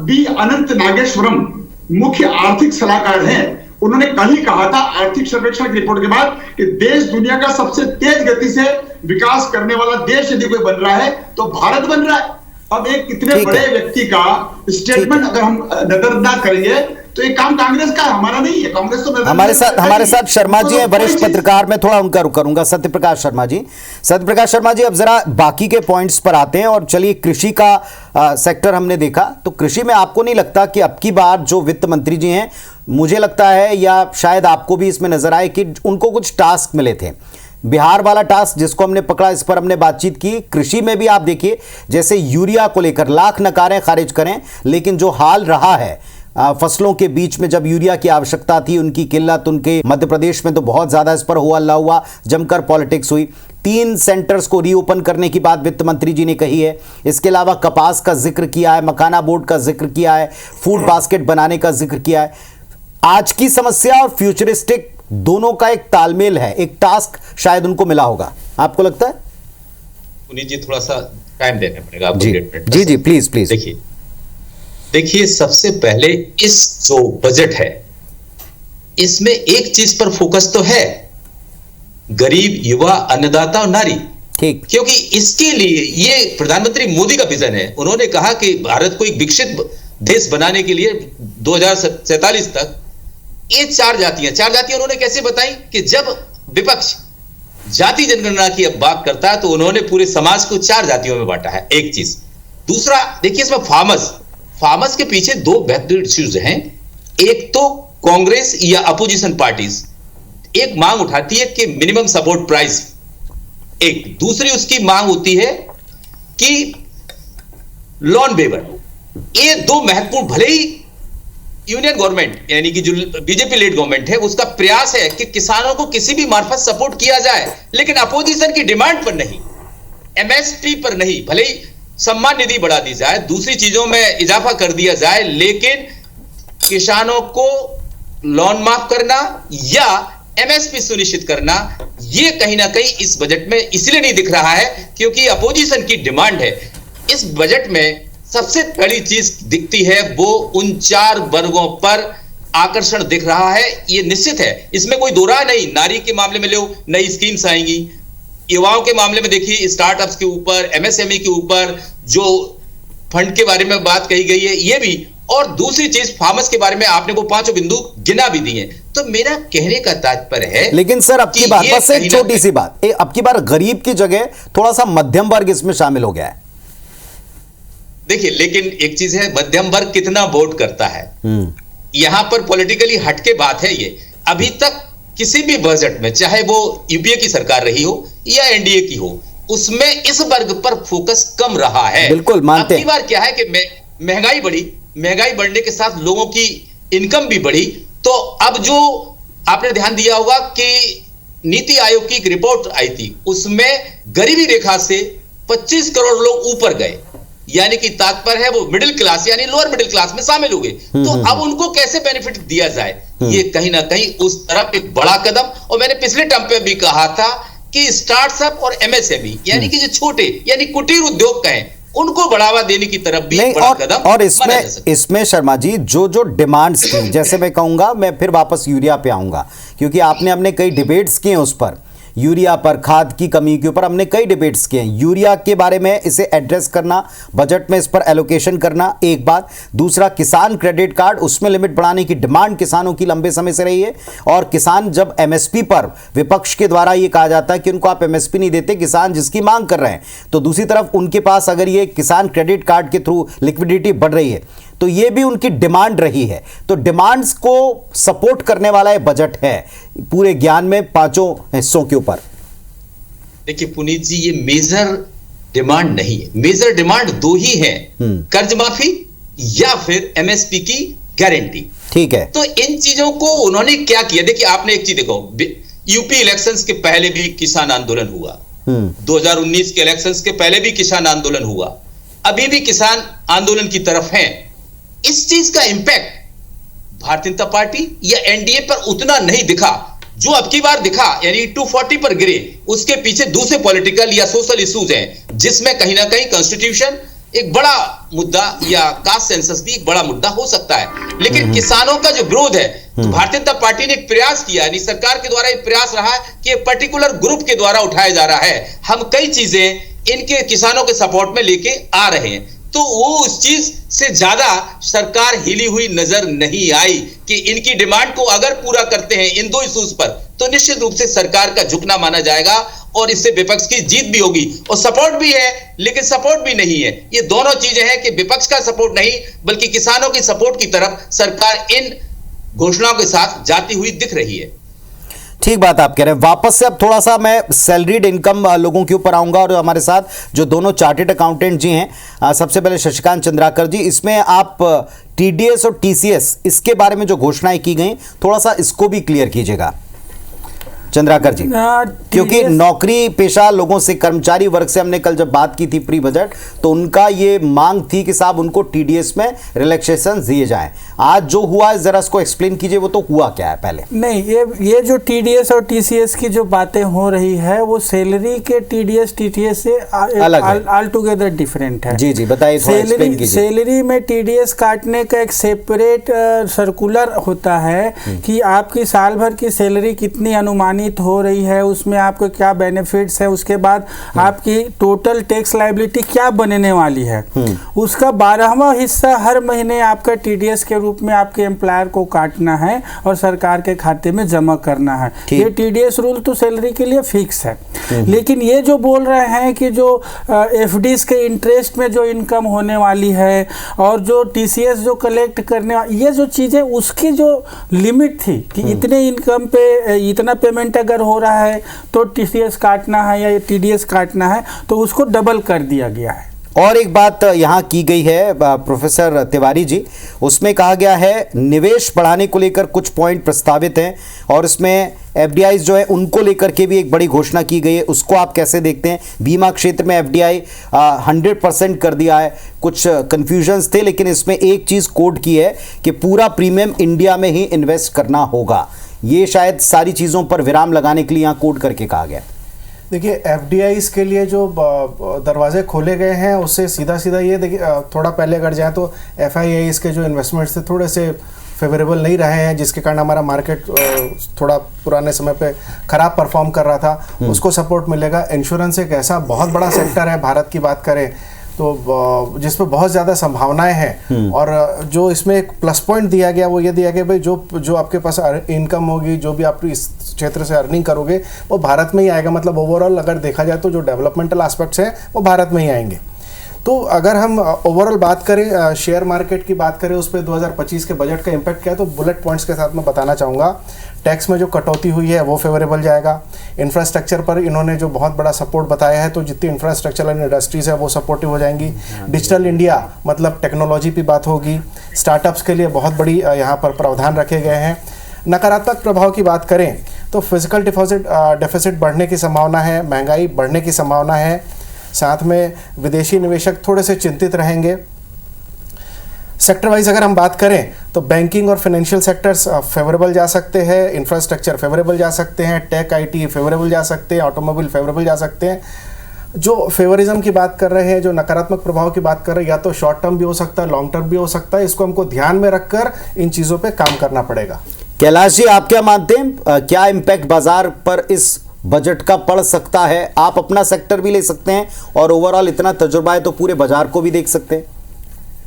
बी अनंत नागेश्वरम मुख्य आर्थिक सलाहकार हैं। उन्होंने कल ही कहा था आर्थिक सर्वेक्षण की रिपोर्ट के बाद कि देश दुनिया का सबसे तेज गति से विकास करने वाला देश यदि कोई बन रहा है तो भारत बन रहा है। अब एक इतने बड़े व्यक्ति का स्टेटमेंट अगर हम नजरअंदाज करेंगे तो ये काम कांग्रेस का है, हमारा नहीं है। कांग्रेस तो हमारे साथ शर्मा जी हैं, वरिष्ठ पत्रकार। मैं थोड़ा उनका रुख करूंगा। सत्यप्रकाश शर्मा जी, अब जरा बाकी के पॉइंट्स पर आते हैं। और चलिए, कृषि का सेक्टर हमने देखा, तो कृषि में आपको नहीं लगता कि अब की बार जो वित्त मंत्री जी हैं, मुझे लगता है या शायद आपको भी इसमें नजर आए कि उनको कुछ टास्क मिले थे। बिहार वाला टास्क जिसको हमने पकड़ा, इस पर हमने बातचीत की। कृषि में भी आप देखिए, जैसे यूरिया को लेकर लाख नकारें खारिज करें, लेकिन जो हाल रहा है फसलों के बीच में, जब यूरिया की आवश्यकता थी, उनकी किल्लत, उनके मध्य प्रदेश में तो बहुत ज़्यादा इस पर हुआ हुआ, जमकर पॉलिटिक्स हुई। 3 सेंटर्स को रीओपन करने की बात वित्त मंत्री जी ने कही है। इसके अलावा कपास का जिक्र किया है, मखाना बोर्ड का जिक्र किया है, फूड बास्केट बनाने का जिक्र किया है। आज की समस्या और फ्यूचरिस्टिक दोनों का एक तालमेल है, एक टास्क शायद उनको मिला होगा, आपको लगता है? पुनीत जी, थोड़ा सा टाइम देना पड़ेगा आपको। जी, प्लीज। देखिए, सबसे पहले इस जो बजट है, इसमें एक चीज पर फोकस तो है, गरीब, युवा, अन्नदाता और नारी। ठीक, क्योंकि इसके लिए ये प्रधानमंत्री मोदी का विजन है। उन्होंने कहा कि भारत को एक विकसित देश बनाने के लिए 2047 तक ये 4 जातियां उन्होंने कैसे बताई कि जब विपक्ष जाति जनगणना की अब बात करता है तो उन्होंने पूरे समाज को 4 जातियों में बांटा है। एक चीज। दूसरा, देखिए इसमें फार्मर्स के पीछे 2 बेहतरीन इश्यूज हैं। एक तो कांग्रेस या अपोजिशन पार्टीज एक मांग उठाती है कि मिनिमम सपोर्ट प्राइस, एक। दूसरी उसकी मांग होती है कि लॉन वेवर। ये 2 महत्वपूर्ण, भले ही यूनियन गवर्नमेंट यानी कि जो बीजेपी लेड गवर्नमेंट है उसका प्रयास है कि किसानों को किसी भी मार्फत सपोर्ट किया जाए, लेकिन अपोजिशन की डिमांड पर नहीं, एमएसपी पर नहीं। भले ही सम्मान निधि बढ़ा दी जाए, दूसरी चीजों में इजाफा कर दिया जाए, लेकिन किसानों को लोन माफ करना या एमएसपी सुनिश्चित करना, यह कहीं ना कहीं इस बजट में इसलिए नहीं दिख रहा है क्योंकि अपोजिशन की डिमांड है। इस बजट में सबसे पहली चीज दिखती है वो उन 4 वर्गों पर आकर्षण दिख रहा है। ये निश्चित है, इसमें कोई दो राय नहीं। नारी के मामले में लो, नई स्कीम्स आएंगी। युवाओं के मामले में देखिए, स्टार्टअप्स के ऊपर, एमएसएमई के ऊपर जो फंड के बारे में बात कही गई है, ये भी। और दूसरी चीज, फार्मर्स के बारे में आपने वो 5 बिंदु गिना भी दिए। तो मेरा कहने का तात्पर्य है, लेकिन सर अब की बार बस एक छोटी सी बात, अब की बार गरीब की जगह थोड़ा सा मध्यम वर्ग इसमें शामिल हो गया है। देखिए, लेकिन एक चीज है, मध्यम वर्ग कितना वोट करता है, यहां पर पॉलिटिकली हटके बात है। ये अभी तक किसी भी बजट में, चाहे वो यूपीए की सरकार रही हो या एनडीए की हो, उसमें इस वर्ग पर फोकस कम रहा है। बिल्कुल मानते हैं। अब की बार क्या है कि महंगाई बढ़ी, महंगाई बढ़ने के साथ लोगों की इनकम भी बढ़ी। तो अब जो आपने ध्यान दिया होगा कि नीति आयोग की एक रिपोर्ट आई थी, उसमें गरीबी रेखा से 25 करोड़ लोग ऊपर गए, यानी कि तात्पर्य है वो मिडिल क्लास यानी लोअर मिडिल क्लास में शामिल हो गए। तो अब उनको कैसे बेनिफिट दिया जाए, ये कहीं ना कहीं उस तरफ एक बड़ा कदम। और मैंने पिछले टर्म पे भी कहा था कि स्टार्टअप और एमएसएमई यानी कि जो छोटे यानी कुटीर उद्योग कहें, उनको बढ़ावा देने की तरफ भी बड़ा कदम। और इसमें शर्मा जी जो डिमांड्स थी, जैसे मैं कहूंगा, मैं फिर वापस यूरिया पे आऊंगा, क्योंकि आपने हमने कई डिबेट्स किए उस पर, यूरिया पर, खाद की कमी के ऊपर हमने कई डिबेट्स किए हैं। यूरिया के बारे में इसे एड्रेस करना, बजट में इस पर एलोकेशन करना, एक बात। दूसरा, किसान क्रेडिट कार्ड, उसमें लिमिट बढ़ाने की डिमांड किसानों की लंबे समय से रही है। और किसान जब एमएसपी पर विपक्ष के द्वारा ये कहा जाता है कि उनको आप एमएसपी नहीं देते, किसान जिसकी मांग कर रहे हैं, तो दूसरी तरफ उनके पास अगर ये किसान क्रेडिट कार्ड के थ्रू लिक्विडिटी बढ़ रही है, तो ये भी उनकी डिमांड रही है। तो डिमांड्स को सपोर्ट करने वाला ये बजट है पूरे ज्ञान में 5 हिस्सों के ऊपर। देखिए पुनीत जी, ये मेजर डिमांड नहीं है। मेजर डिमांड 2 ही है, कर्ज माफी या फिर एमएसपी की गारंटी। ठीक है। तो इन चीजों को उन्होंने क्या किया, देखिए आपने एक चीज देखो, यूपी इलेक्शंस के पहले भी किसान आंदोलन हुआ, 2019 के इलेक्शंस के पहले भी किसान आंदोलन हुआ, अभी भी किसान आंदोलन की तरफ हैं। इस चीज का इंपैक्ट भारतीय जनता पार्टी या एनडीए पर उतना नहीं दिखा जो अब की बार दिखा, यानी 240 पर गिरे। उसके पीछे दूसरे पॉलिटिकल या सोशल इश्यूज हैं, जिसमें कहीं ना कहीं कॉन्स्टिट्यूशन एक बड़ा मुद्दा या कास्ट सेंसस भी एक बड़ा मुद्दा हो सकता है। लेकिन किसानों का जो विरोध है, तो भारतीय जनता पार्टी ने एक प्रयास किया, यानी सरकार के द्वारा एक प्रयास रहा कि एक पर्टिकुलर ग्रुप के द्वारा उठाया जा रहा है। हम कई चीजें इनके किसानों के सपोर्ट में लेके आ रहे हैं, तो वो उस चीज से ज्यादा सरकार हिली हुई नजर नहीं आई कि इनकी डिमांड को अगर पूरा करते हैं इन दो इश्यूज पर, तो निश्चित रूप से सरकार का झुकना माना जाएगा और इससे विपक्ष की जीत भी होगी। और सपोर्ट भी है लेकिन सपोर्ट भी नहीं है। ये दोनों चीजें हैं कि विपक्ष का सपोर्ट नहीं बल्कि किसानों की सपोर्ट की तरफ सरकार इन घोषणाओं के साथ जाती हुई दिख रही है। ठीक बात आप कह रहे हैं। वापस से अब थोड़ा सा मैं सैलरीड इनकम लोगों के ऊपर आऊंगा और हमारे साथ जो दोनों चार्टेड अकाउंटेंट जी हैं, सबसे पहले शशिकांत चंद्राकर जी, इसमें आप टीडीएस और टीसीएस इसके बारे में जो घोषणाएं की गई थोड़ा सा इसको भी क्लियर कीजिएगा चंद्राकर जी, क्योंकि नौकरी पेशा लोगों से, कर्मचारी वर्ग से हमने कल जब बात की थी प्री बजट, तो उनका ये मांग थी कि साहब उनको टीडीएस में रिलैक्सेशन दिए जाएं। आज जो हुआ है जरा इसको एक्सप्लेन कीजिए, वो तो हुआ क्या है पहले? नहीं, ये जो टीडीएस और टीसीएस की जो बातें हो रही है वो सैलरी के टीडीएस टीटीएस से ऑल टुगेदर डिफरेंट है। जी जी बताइए, थोड़ा एक्सप्लेन कीजिए। सैलरी में टीडीएस काटने का एक सेपरेट सर्कुलर होता है कि आपकी साल भर की सैलरी कितनी अनुमानित हो रही है, उसमें आपको क्या बेनिफिट्स है, उसके बाद आपकी टोटल टैक्स लायबिलिटी क्या बनने वाली है, उसका 12वां हिस्सा हर महीने आपका टीडीएस के रूप में आपके एम्प्लॉयर को काटना है और सरकार के खाते में जमा करना है। ये टीडीएस रूल तो सैलरी के लिए फिक्स है। लेकिन ये जो बोल रहे हैं कि जो एफडीज के इंटरेस्ट में जो इनकम होने वाली है और जो टीसीएस जो कलेक्ट करने वाली, ये जो चीज़ें उसकी जो लिमिट थी कि इतने इनकम पे इतना पेमेंट अगर हो रहा है तो टीसीएस काटना है या टीडीएस काटना है, तो उसको डबल कर दिया गया है। और एक बात यहाँ की गई है प्रोफेसर तिवारी जी, उसमें कहा गया है निवेश बढ़ाने को लेकर कुछ पॉइंट प्रस्तावित हैं और इसमें एफडीआईज जो है उनको लेकर के भी एक बड़ी घोषणा की गई है। उसको आप कैसे देखते हैं? बीमा क्षेत्र में एफडीआई 100% कर दिया है, कुछ कन्फ्यूजन्स थे, लेकिन इसमें एक चीज़ कोड की है कि पूरा प्रीमियम इंडिया में ही इन्वेस्ट करना होगा। ये शायद सारी चीज़ों पर विराम लगाने के लिए यहाँ कोड करके कहा गया। देखिए, एफडीआईज के लिए जो दरवाजे खोले गए हैं उससे सीधा सीधा ये देखिए, थोड़ा पहले अगर जाए तो एफआईआईज के जो इन्वेस्टमेंट्स थे थोड़े से फेवरेबल नहीं रहे हैं, जिसके कारण हमारा मार्केट थोड़ा पुराने समय पे खराब परफॉर्म कर रहा था, उसको सपोर्ट मिलेगा। इंश्योरेंस एक ऐसा बहुत बड़ा सेक्टर है, भारत की बात करें तो जिसमें बहुत ज़्यादा संभावनाएं हैं और जो इसमें एक प्लस पॉइंट दिया गया वो ये दिया गया भाई जो आपके पास इनकम होगी, जो भी आप इस क्षेत्र से अर्निंग करोगे वो भारत में ही आएगा। मतलब ओवरऑल अगर देखा जाए तो जो डेवलपमेंटल एस्पेक्ट्स हैं वो भारत में ही आएंगे। तो अगर हम ओवरऑल बात करें, शेयर मार्केट की बात करें, उस पर 2025 के बजट का इम्पैक्ट क्या है तो बुलेट पॉइंट्स के साथ मैं बताना चाहूँगा। टैक्स में जो कटौती हुई है वो फेवरेबल जाएगा। इंफ्रास्ट्रक्चर पर इन्होंने जो बहुत बड़ा सपोर्ट बताया है, तो जितनी इंफ्रास्ट्रक्चरल इंडस्ट्रीज़ है वो सपोर्टिव हो जाएंगी। डिजिटल इंडिया मतलब टेक्नोलॉजी की बात होगी। स्टार्टअप्स के लिए बहुत बड़ी यहाँ पर प्रावधान रखे गए हैं। नकारात्मक प्रभाव की बात करें तो फिजिकल डेफिसिट बढ़ने की संभावना है, महंगाई बढ़ने की संभावना है, साथ में विदेशी निवेशक थोड़े से चिंतित रहेंगे। सेक्टर वाइज अगर हम बात करें तो बैंकिंग और फाइनेंशियल सेक्टर्स फेवरेबल जा सकते हैं, इंफ्रास्ट्रक्चर फेवरेबल जा सकते हैं, टेक आईटी फेवरेबल जा सकते हैं, ऑटोमोबाइल फेवरेबल जा सकते हैं। जो फेवरिज्म की बात कर रहे हैं, जो नकारात्मक प्रभाव की बात कर रहे हैं, या तो शॉर्ट टर्म भी हो सकता है, लॉन्ग टर्म भी हो सकता है। इसको हमको ध्यान में रखकर इन चीज़ों पे काम करना पड़ेगा। कैलाश जी, आप क्या मानते हैं, क्या इम्पैक्ट बाजार पर इस बजट का पड़ सकता है? आप अपना सेक्टर भी ले सकते हैं और ओवरऑल इतना तजुर्बा है तो पूरे बाजार को भी देख सकते हैं।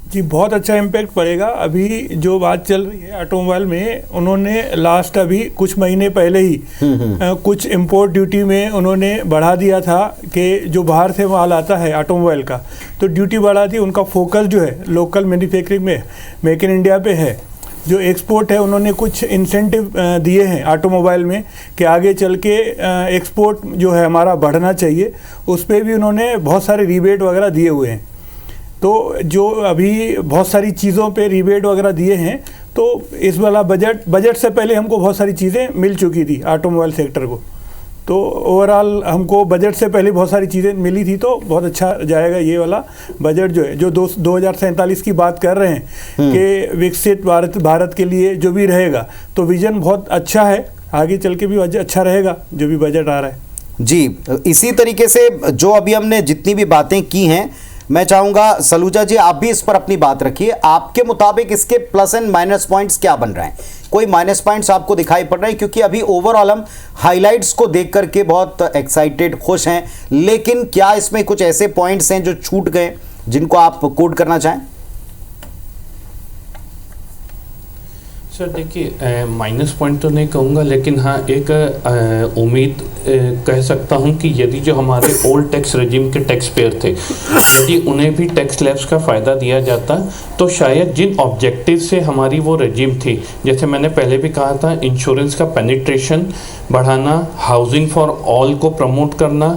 जी, बहुत अच्छा इम्पैक्ट पड़ेगा। अभी जो बात चल रही है ऑटोमोबाइल में, उन्होंने लास्ट अभी कुछ महीने पहले ही कुछ इंपोर्ट ड्यूटी में उन्होंने बढ़ा दिया था कि जो बाहर से माल आता है ऑटोमोबाइल का, तो ड्यूटी बढ़ा दी। उनका फोकस जो है लोकल मैन्युफैक्चरिंग में, मेक इन इंडिया पे है। जो एक्सपोर्ट है उन्होंने कुछ इंसेंटिव दिए हैं ऑटोमोबाइल में कि आगे चल के एक्सपोर्ट जो है हमारा बढ़ना चाहिए, उस पर भी उन्होंने बहुत सारे रिबेट वगैरह दिए हुए हैं। तो जो अभी बहुत सारी चीज़ों पे रिबेट वगैरह दिए हैं, तो इस वाला बजट से पहले हमको बहुत सारी चीज़ें मिल चुकी थी ऑटोमोबाइल सेक्टर को। तो ओवरऑल हमको बजट से पहले बहुत सारी चीज़ें मिली थी, तो बहुत अच्छा जाएगा ये वाला बजट जो है, जो 2047 की बात कर रहे हैं कि विकसित भारत के लिए जो भी रहेगा, तो विजन बहुत अच्छा है, आगे चल के भी अच्छा रहेगा जो भी बजट आ रहा है। जी, इसी तरीके से जो अभी हमने जितनी भी बातें की हैं, मैं चाहूंगा सलूजा जी आप भी इस पर अपनी बात रखिए। आपके मुताबिक इसके प्लस एंड माइनस पॉइंट्स क्या बन रहे हैं? कोई माइनस पॉइंट्स आपको दिखाई पड़ रहे हैं? क्योंकि अभी ओवरऑल हम हाइलाइट्स को देख करके बहुत एक्साइटेड, खुश हैं, लेकिन क्या इसमें कुछ ऐसे पॉइंट्स हैं जो छूट गए जिनको आप कोट करना चाहें? सर देखिए, माइनस पॉइंट तो नहीं कहूँगा, लेकिन हाँ एक उम्मीद कह सकता हूँ कि यदि जो हमारे ओल्ड टैक्स रेजिम के टैक्स पेयर थे, यदि उन्हें भी टैक्स स्लैब्स का फ़ायदा दिया जाता, तो शायद जिन ऑब्जेक्टिव से हमारी वो रेजिम थी, जैसे मैंने पहले भी कहा था, इंश्योरेंस का पेनिट्रेशन बढ़ाना, हाउसिंग फॉर ऑल को प्रमोट करना,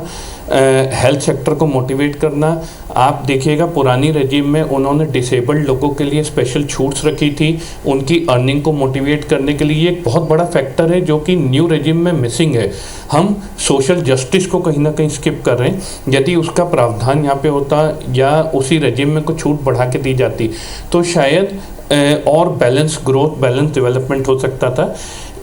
हेल्थ सेक्टर को मोटिवेट करना। आप देखिएगा पुरानी रेजिम में उन्होंने डिसेबल्ड लोगों के लिए स्पेशल छूट्स रखी थी, उनकी अर्निंग को मोटिवेट करने के लिए। ये एक बहुत बड़ा फैक्टर है जो कि न्यू रेजिम में मिसिंग है। हम सोशल जस्टिस को कहीं ना कहीं स्किप कर रहे हैं। यदि उसका प्रावधान यहाँ पे होता या उसी रेजिम में कुछ छूट बढ़ा के दी जाती, तो शायद और बैलेंस ग्रोथ, बैलेंस डेवलपमेंट हो सकता था।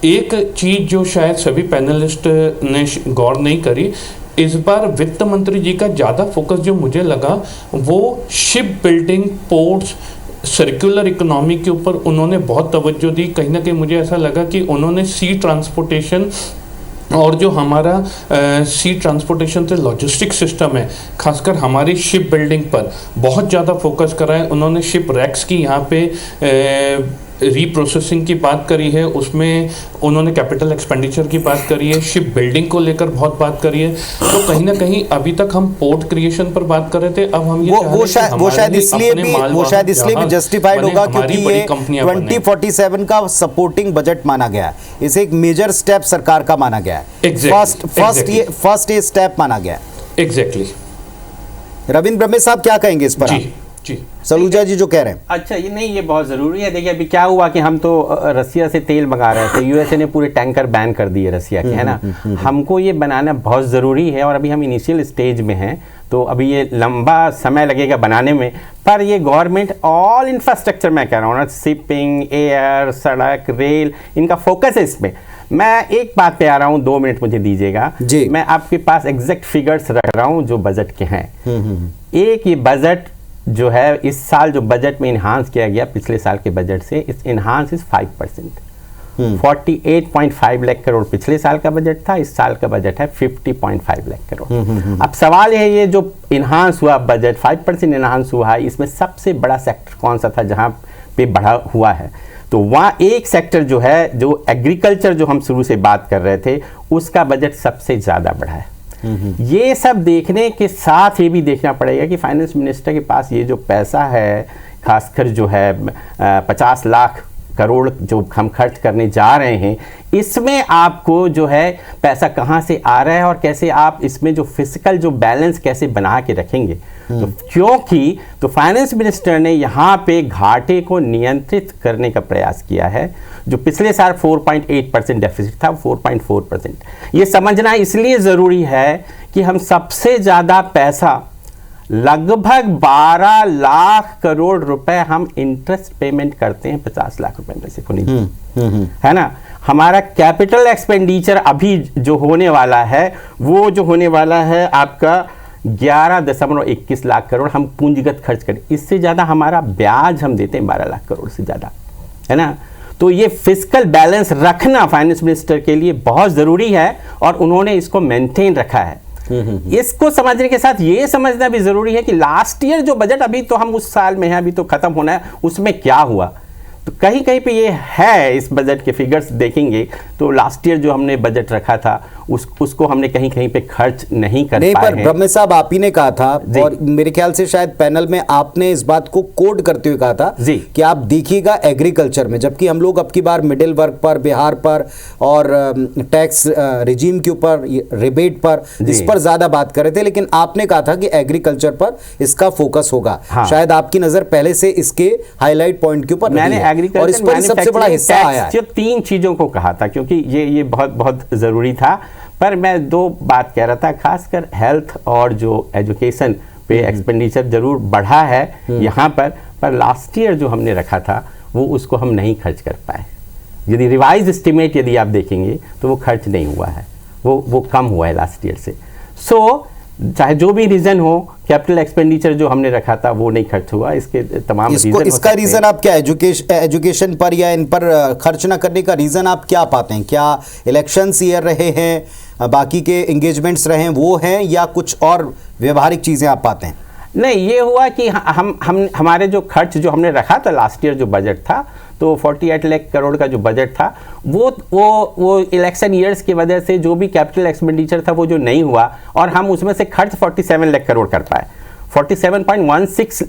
एक चीज़ जो शायद सभी पैनलिस्ट ने गौर नहीं करी, इस बार वित्त मंत्री जी का ज़्यादा फोकस जो मुझे लगा वो ship building, ports, circular economy के ऊपर उन्होंने बहुत तवज्जो दी। कहीं ना कहीं मुझे ऐसा लगा कि उन्होंने सी ट्रांसपोर्टेशन और जो हमारा सी ट्रांसपोर्टेशन से लॉजिस्टिक सिस्टम है, खासकर हमारी शिप बिल्डिंग पर बहुत ज़्यादा फोकस करा है। उन्होंने शिप रैक्स की यहाँ पे रीप्रोसेसिंग की बात करी है, उसमें उन्होंने कैपिटल एक्सपेंडिचर की बात करी है, शिप बिल्डिंग को लेकर बहुत बात करी है। तो कहीं ना कहीं अभी तक हम पोर्ट क्रिएशन पर बात कर रहे थे, अब हम ये वो शायद इसलिए भी जस्टिफाइड होगा क्योंकि ये 2047 का सपोर्टिंग बजट माना गया है। इसे एक मेजर स्टेप सरकार का माना गया है, फर्स्ट ये स्टेप माना गया है। एग्जैक्टली। रविंद्र ब्रह्मे साहब क्या कहेंगे इस पर? जी, सलूजा जी जो कह रहे हैं। अच्छा, ये नहीं, ये बहुत ज़रूरी है। देखिए अभी क्या हुआ कि हम तो रसिया से तेल मंगा रहे थे, यूएसए ने पूरे टैंकर बैन कर दिए रसिया के, है ना। हमको ये बनाना बहुत ज़रूरी है और अभी हम इनिशियल स्टेज में हैं, तो अभी ये लंबा समय लगेगा बनाने में। पर ये गवर्नमेंट ऑल इंफ्रास्ट्रक्चर, मैं कह रहा हूँ ना, शिपिंग, एयर, सड़क, रेल, इनका फोकस है इसमें। मैं एक बात पे आ रहा हूँ, 2 मिनट मुझे दीजिएगा। मैं आपके पास एग्जैक्ट फिगर्स रख रहा हूँ जो बजट के हैं। एक ये बजट जो है इस साल जो बजट में इन्हांस किया गया पिछले साल के बजट से, इस इन्हांस इज 5%। 48.5 लाख करोड़ पिछले साल का बजट था, इस साल का बजट है 50.5 लाख करोड़। अब सवाल है, ये जो इन्हांस हुआ बजट, 5% इन्हांस हुआ है, इसमें सबसे बड़ा सेक्टर कौन सा था जहां पे बढ़ा हुआ है? तो वहाँ एक सेक्टर जो है, जो एग्रीकल्चर, जो हम शुरू से बात कर रहे थे, उसका बजट सबसे ज़्यादा बढ़ा है। ये सब देखने के साथ ये भी देखना पड़ेगा कि फाइनेंस मिनिस्टर के पास ये जो पैसा है, खासकर जो है 50 लाख करोड़ जो हम खर्च करने जा रहे हैं, इसमें आपको जो है पैसा कहाँ से आ रहा है और कैसे आप इसमें जो फिजिकल जो बैलेंस कैसे बना के रखेंगे। तो क्योंकि तो फाइनेंस मिनिस्टर ने यहाँ पे घाटे को नियंत्रित करने का प्रयास किया है। जो पिछले साल 4.8% डेफिसिट था, 4.4%। ये समझना इसलिए ज़रूरी है कि हम सबसे ज़्यादा पैसा, लगभग 12 लाख करोड़ रुपए हम इंटरेस्ट पेमेंट करते हैं 50 लाख रुपए में से, है ना। हमारा कैपिटल एक्सपेंडिचर अभी जो होने वाला है, वो जो होने वाला है आपका 11.21 लाख करोड़ हम पूंजीगत खर्च करें। इससे ज़्यादा हमारा ब्याज हम देते हैं 12 लाख करोड़ से ज़्यादा, है ना। तो ये फिजिकल बैलेंस रखना फाइनेंस मिनिस्टर के लिए बहुत ज़रूरी है और उन्होंने इसको मेंटेन रखा है। इसको समझने के साथ ये समझना भी ज़रूरी है कि लास्ट ईयर जो बजट, अभी तो हम उस साल में हैं, अभी तो ख़त्म होना है, उसमें क्या हुआ। तो कहीं कहीं पे ये है, इस बजट के फिगर्स देखेंगे तो लास्ट ईयर जो हमने बजट रखा था उसको हमने कहीं कहीं पे खर्च नहीं कर पाए पर ब्रह्मे साहब आप ही ने कहा था, और मेरे ख्याल से शायद पैनल में आपने इस बात को कोड करते हुए कहा था कि आप देखिएगा एग्रीकल्चर में, जबकि हम लोग अब की बार मिडिल वर्ग पर, बिहार पर और टैक्स रिजीम के ऊपर, रिबेट पर, इस पर ज्यादा बात कर रहे थे, लेकिन आपने कहा था कि एग्रीकल्चर पर इसका फोकस होगा। शायद आपकी नजर पहले से इसके हाईलाइट पॉइंट के ऊपर मैंने एग्रीकल्चर और इस पर सबसे बड़ा हिस्सा आया है। 3 चीजों को कहा था क्योंकि ये बहुत बहुत जरूरी था, पर मैं 2 बात कह रहा था, खासकर हेल्थ और जो एजुकेशन पे एक्सपेंडिचर जरूर बढ़ा है यहाँ पर लास्ट ईयर जो हमने रखा था वो उसको हम नहीं खर्च कर पाए। यदि रिवाइज एस्टिमेट यदि आप देखेंगे तो वो खर्च नहीं हुआ है, वो कम हुआ है लास्ट ईयर से। चाहे जो भी रीजन हो, कैपिटल एक्सपेंडिचर जो हमने रखा था वो नहीं खर्च हुआ। इसके तमाम रीजन, इसका रीजन आप क्या, एजुकेशन पर या इन पर खर्च ना करने का रीजन आप क्या पाते हैं? क्या इलेक्शंस ईयर रहे हैं, बाकी के एंगेजमेंट्स रहे हैं वो हैं, या कुछ और व्यवहारिक चीजें आप पाते हैं? नहीं, ये हुआ कि हम हमारे जो खर्च जो हमने रखा था लास्ट ईयर जो बजट था, तो 48 लाख करोड़ का जो बजट था वो इलेक्शन ईयर्स की वजह से जो भी कैपिटल एक्सपेंडिचर था वो जो नहीं हुआ, और हम उसमें से खर्च 47 लाख करोड़ कर पाए। 47.16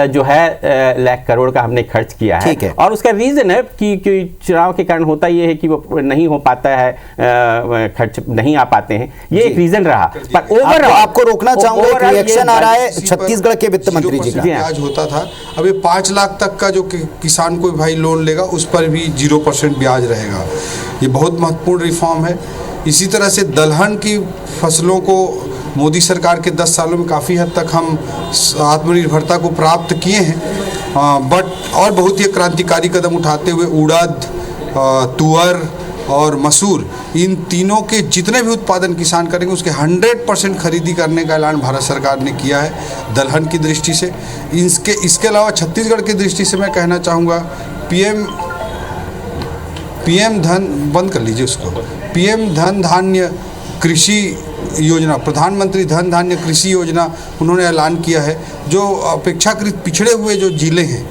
जो है लाख करोड़ का हमने खर्च किया है। और उसका रीजन है कि चुनाव के कारण होता ये है कि वो नहीं हो पाता है, खर्च नहीं आ पाते हैं, ये एक रीजन रहा। पर ओवरऑल आपको रोकना चाहूंगा, एक रिएक्शन आ रहा है छत्तीसगढ़ के वित्त मंत्री जी का। ब्याज होता था, अभी 5 लाख तक का जो किसान कोई भाई लोन लेगा उस पर भी 0% ब्याज रहेगा। ये बहुत महत्वपूर्ण रिफॉर्म है। इसी तरह से दलहन की फसलों को मोदी सरकार के 10 सालों में काफ़ी हद तक हम आत्मनिर्भरता को प्राप्त किए हैं, बट और बहुत ही क्रांतिकारी कदम उठाते हुए उड़द, तुअर और मसूर, इन तीनों के जितने भी उत्पादन किसान करेंगे उसके 100% खरीदी करने का ऐलान भारत सरकार ने किया है दलहन की दृष्टि से। इसके अलावा छत्तीसगढ़ की दृष्टि से मैं कहना चाहूँगा, पीएम धन बंद कर लीजिए उसको, पीएम धन धान्य कृषि योजना, प्रधानमंत्री धन धान्य कृषि योजना उन्होंने ऐलान किया है। जो अपेक्षाकृत पिछड़े हुए जो जिले हैं,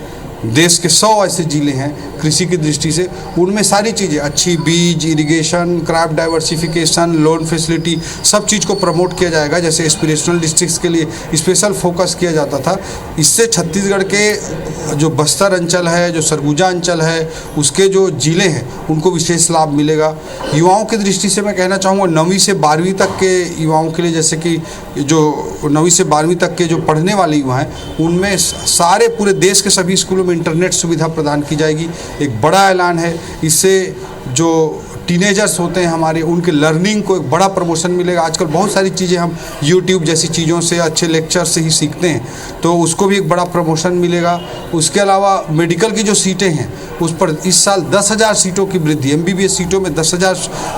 देश के 100 ऐसे जिले हैं कृषि की दृष्टि से, उनमें सारी चीज़ें, अच्छी बीज, irrigation, crop diversification, loan facility, सब चीज़ को प्रमोट किया जाएगा। जैसे एस्पिरेशनल डिस्ट्रिक्ट्स के लिए स्पेशल फोकस किया जाता था। इससे छत्तीसगढ़ के जो बस्तर अंचल है, जो सरगुजा अंचल है, उसके जो ज़िले हैं उनको विशेष लाभ मिलेगा। युवाओं की दृष्टि से मैं कहना चाहूँगा 9वीं से 12वीं तक के युवाओं के लिए, जैसे कि जो 9वीं से 12वीं तक के जो पढ़ने वाले युवा हैं, उनमें सारे पूरे देश के सभी स्कूलों में इंटरनेट सुविधा प्रदान की जाएगी। एक बड़ा ऐलान है। इससे जो टीनेजर्स होते हैं हमारे, उनके लर्निंग को एक बड़ा प्रमोशन मिलेगा। आजकल बहुत सारी चीज़ें हम यूट्यूब जैसी चीज़ों से, अच्छे लेक्चर से ही सीखते हैं, तो उसको भी एक बड़ा प्रमोशन मिलेगा। उसके अलावा मेडिकल की जो सीटें हैं उस पर इस साल 10,000 सीटों की वृद्धि, MBBS सीटों में 10,000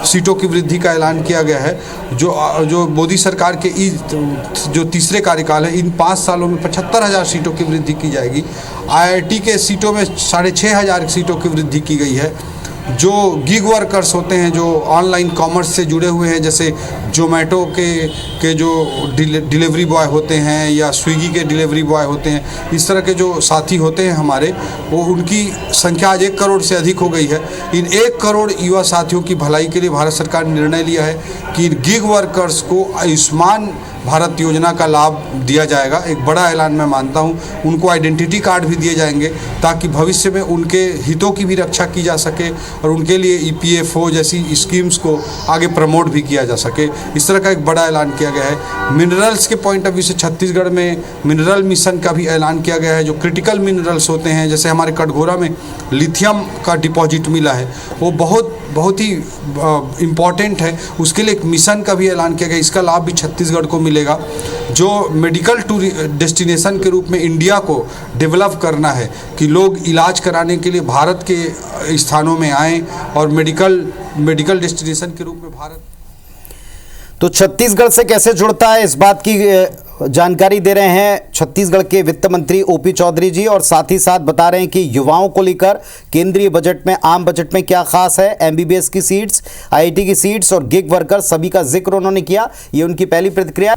सीटों की वृद्धि का ऐलान किया गया है। जो मोदी सरकार के जो तीसरे कार्यकाल है, इन 5 सालों में 75,000 सीटों की वृद्धि की जाएगी। IIT के सीटों में 6,500 सीटों की वृद्धि की गई है। जो गिग वर्कर्स होते हैं, जो ऑनलाइन कॉमर्स से जुड़े हुए हैं, जैसे जोमेटो के जो डिलीवरी बॉय होते हैं या स्विगी के डिलीवरी बॉय होते हैं, इस तरह के जो साथी होते हैं हमारे, वो उनकी संख्या आज 1 करोड़ से अधिक हो गई है। इन 1 करोड़ युवा साथियों की भलाई के लिए भारत सरकार ने निर्णय लिया है कि गिग वर्कर्स को आयुष्मान भारत योजना का लाभ दिया जाएगा। एक बड़ा ऐलान मैं मानता हूं। उनको आइडेंटिटी कार्ड भी दिए जाएंगे ताकि भविष्य में उनके हितों की भी रक्षा की जा सके और उनके लिए EPFO जैसी स्कीम्स को आगे प्रमोट भी किया जा सके। इस तरह का एक बड़ा ऐलान किया गया है। मिनरल्स के पॉइंट ऑफ व्यू से छत्तीसगढ़ में मिनरल मिशन का भी ऐलान किया गया है। जो क्रिटिकल मिनरल्स होते हैं, जैसे हमारे कटघोरा में लिथियम का डिपॉजिट मिला है, वो बहुत ही इम्पॉर्टेंट है। उसके लिए एक मिशन का भी ऐलान किया गया। इसका लाभ भी छत्तीसगढ़ को मिलेगा। जो मेडिकल डेस्टिनेशन के रूप में इंडिया को डेवलप करना है कि लोग इलाज कराने के लिए भारत के स्थानों में आएं और मेडिकल डेस्टिनेशन के रूप में भारत। तो छत्तीसगढ़ से कैसे जुड़ता है, इस बात की जानकारी दे रहे हैं छत्तीसगढ़ के वित्त मंत्री OP चौधरी जी, और साथ ही साथ बता रहे हैं कि युवाओं को लेकर केंद्रीय बजट में, आम बजट में क्या खास है। MBBS की सीट्स, IIT की सीट्स और गिग वर्कर, सभी का जिक्र उन्होंने किया। ये उनकी पहली प्रतिक्रिया।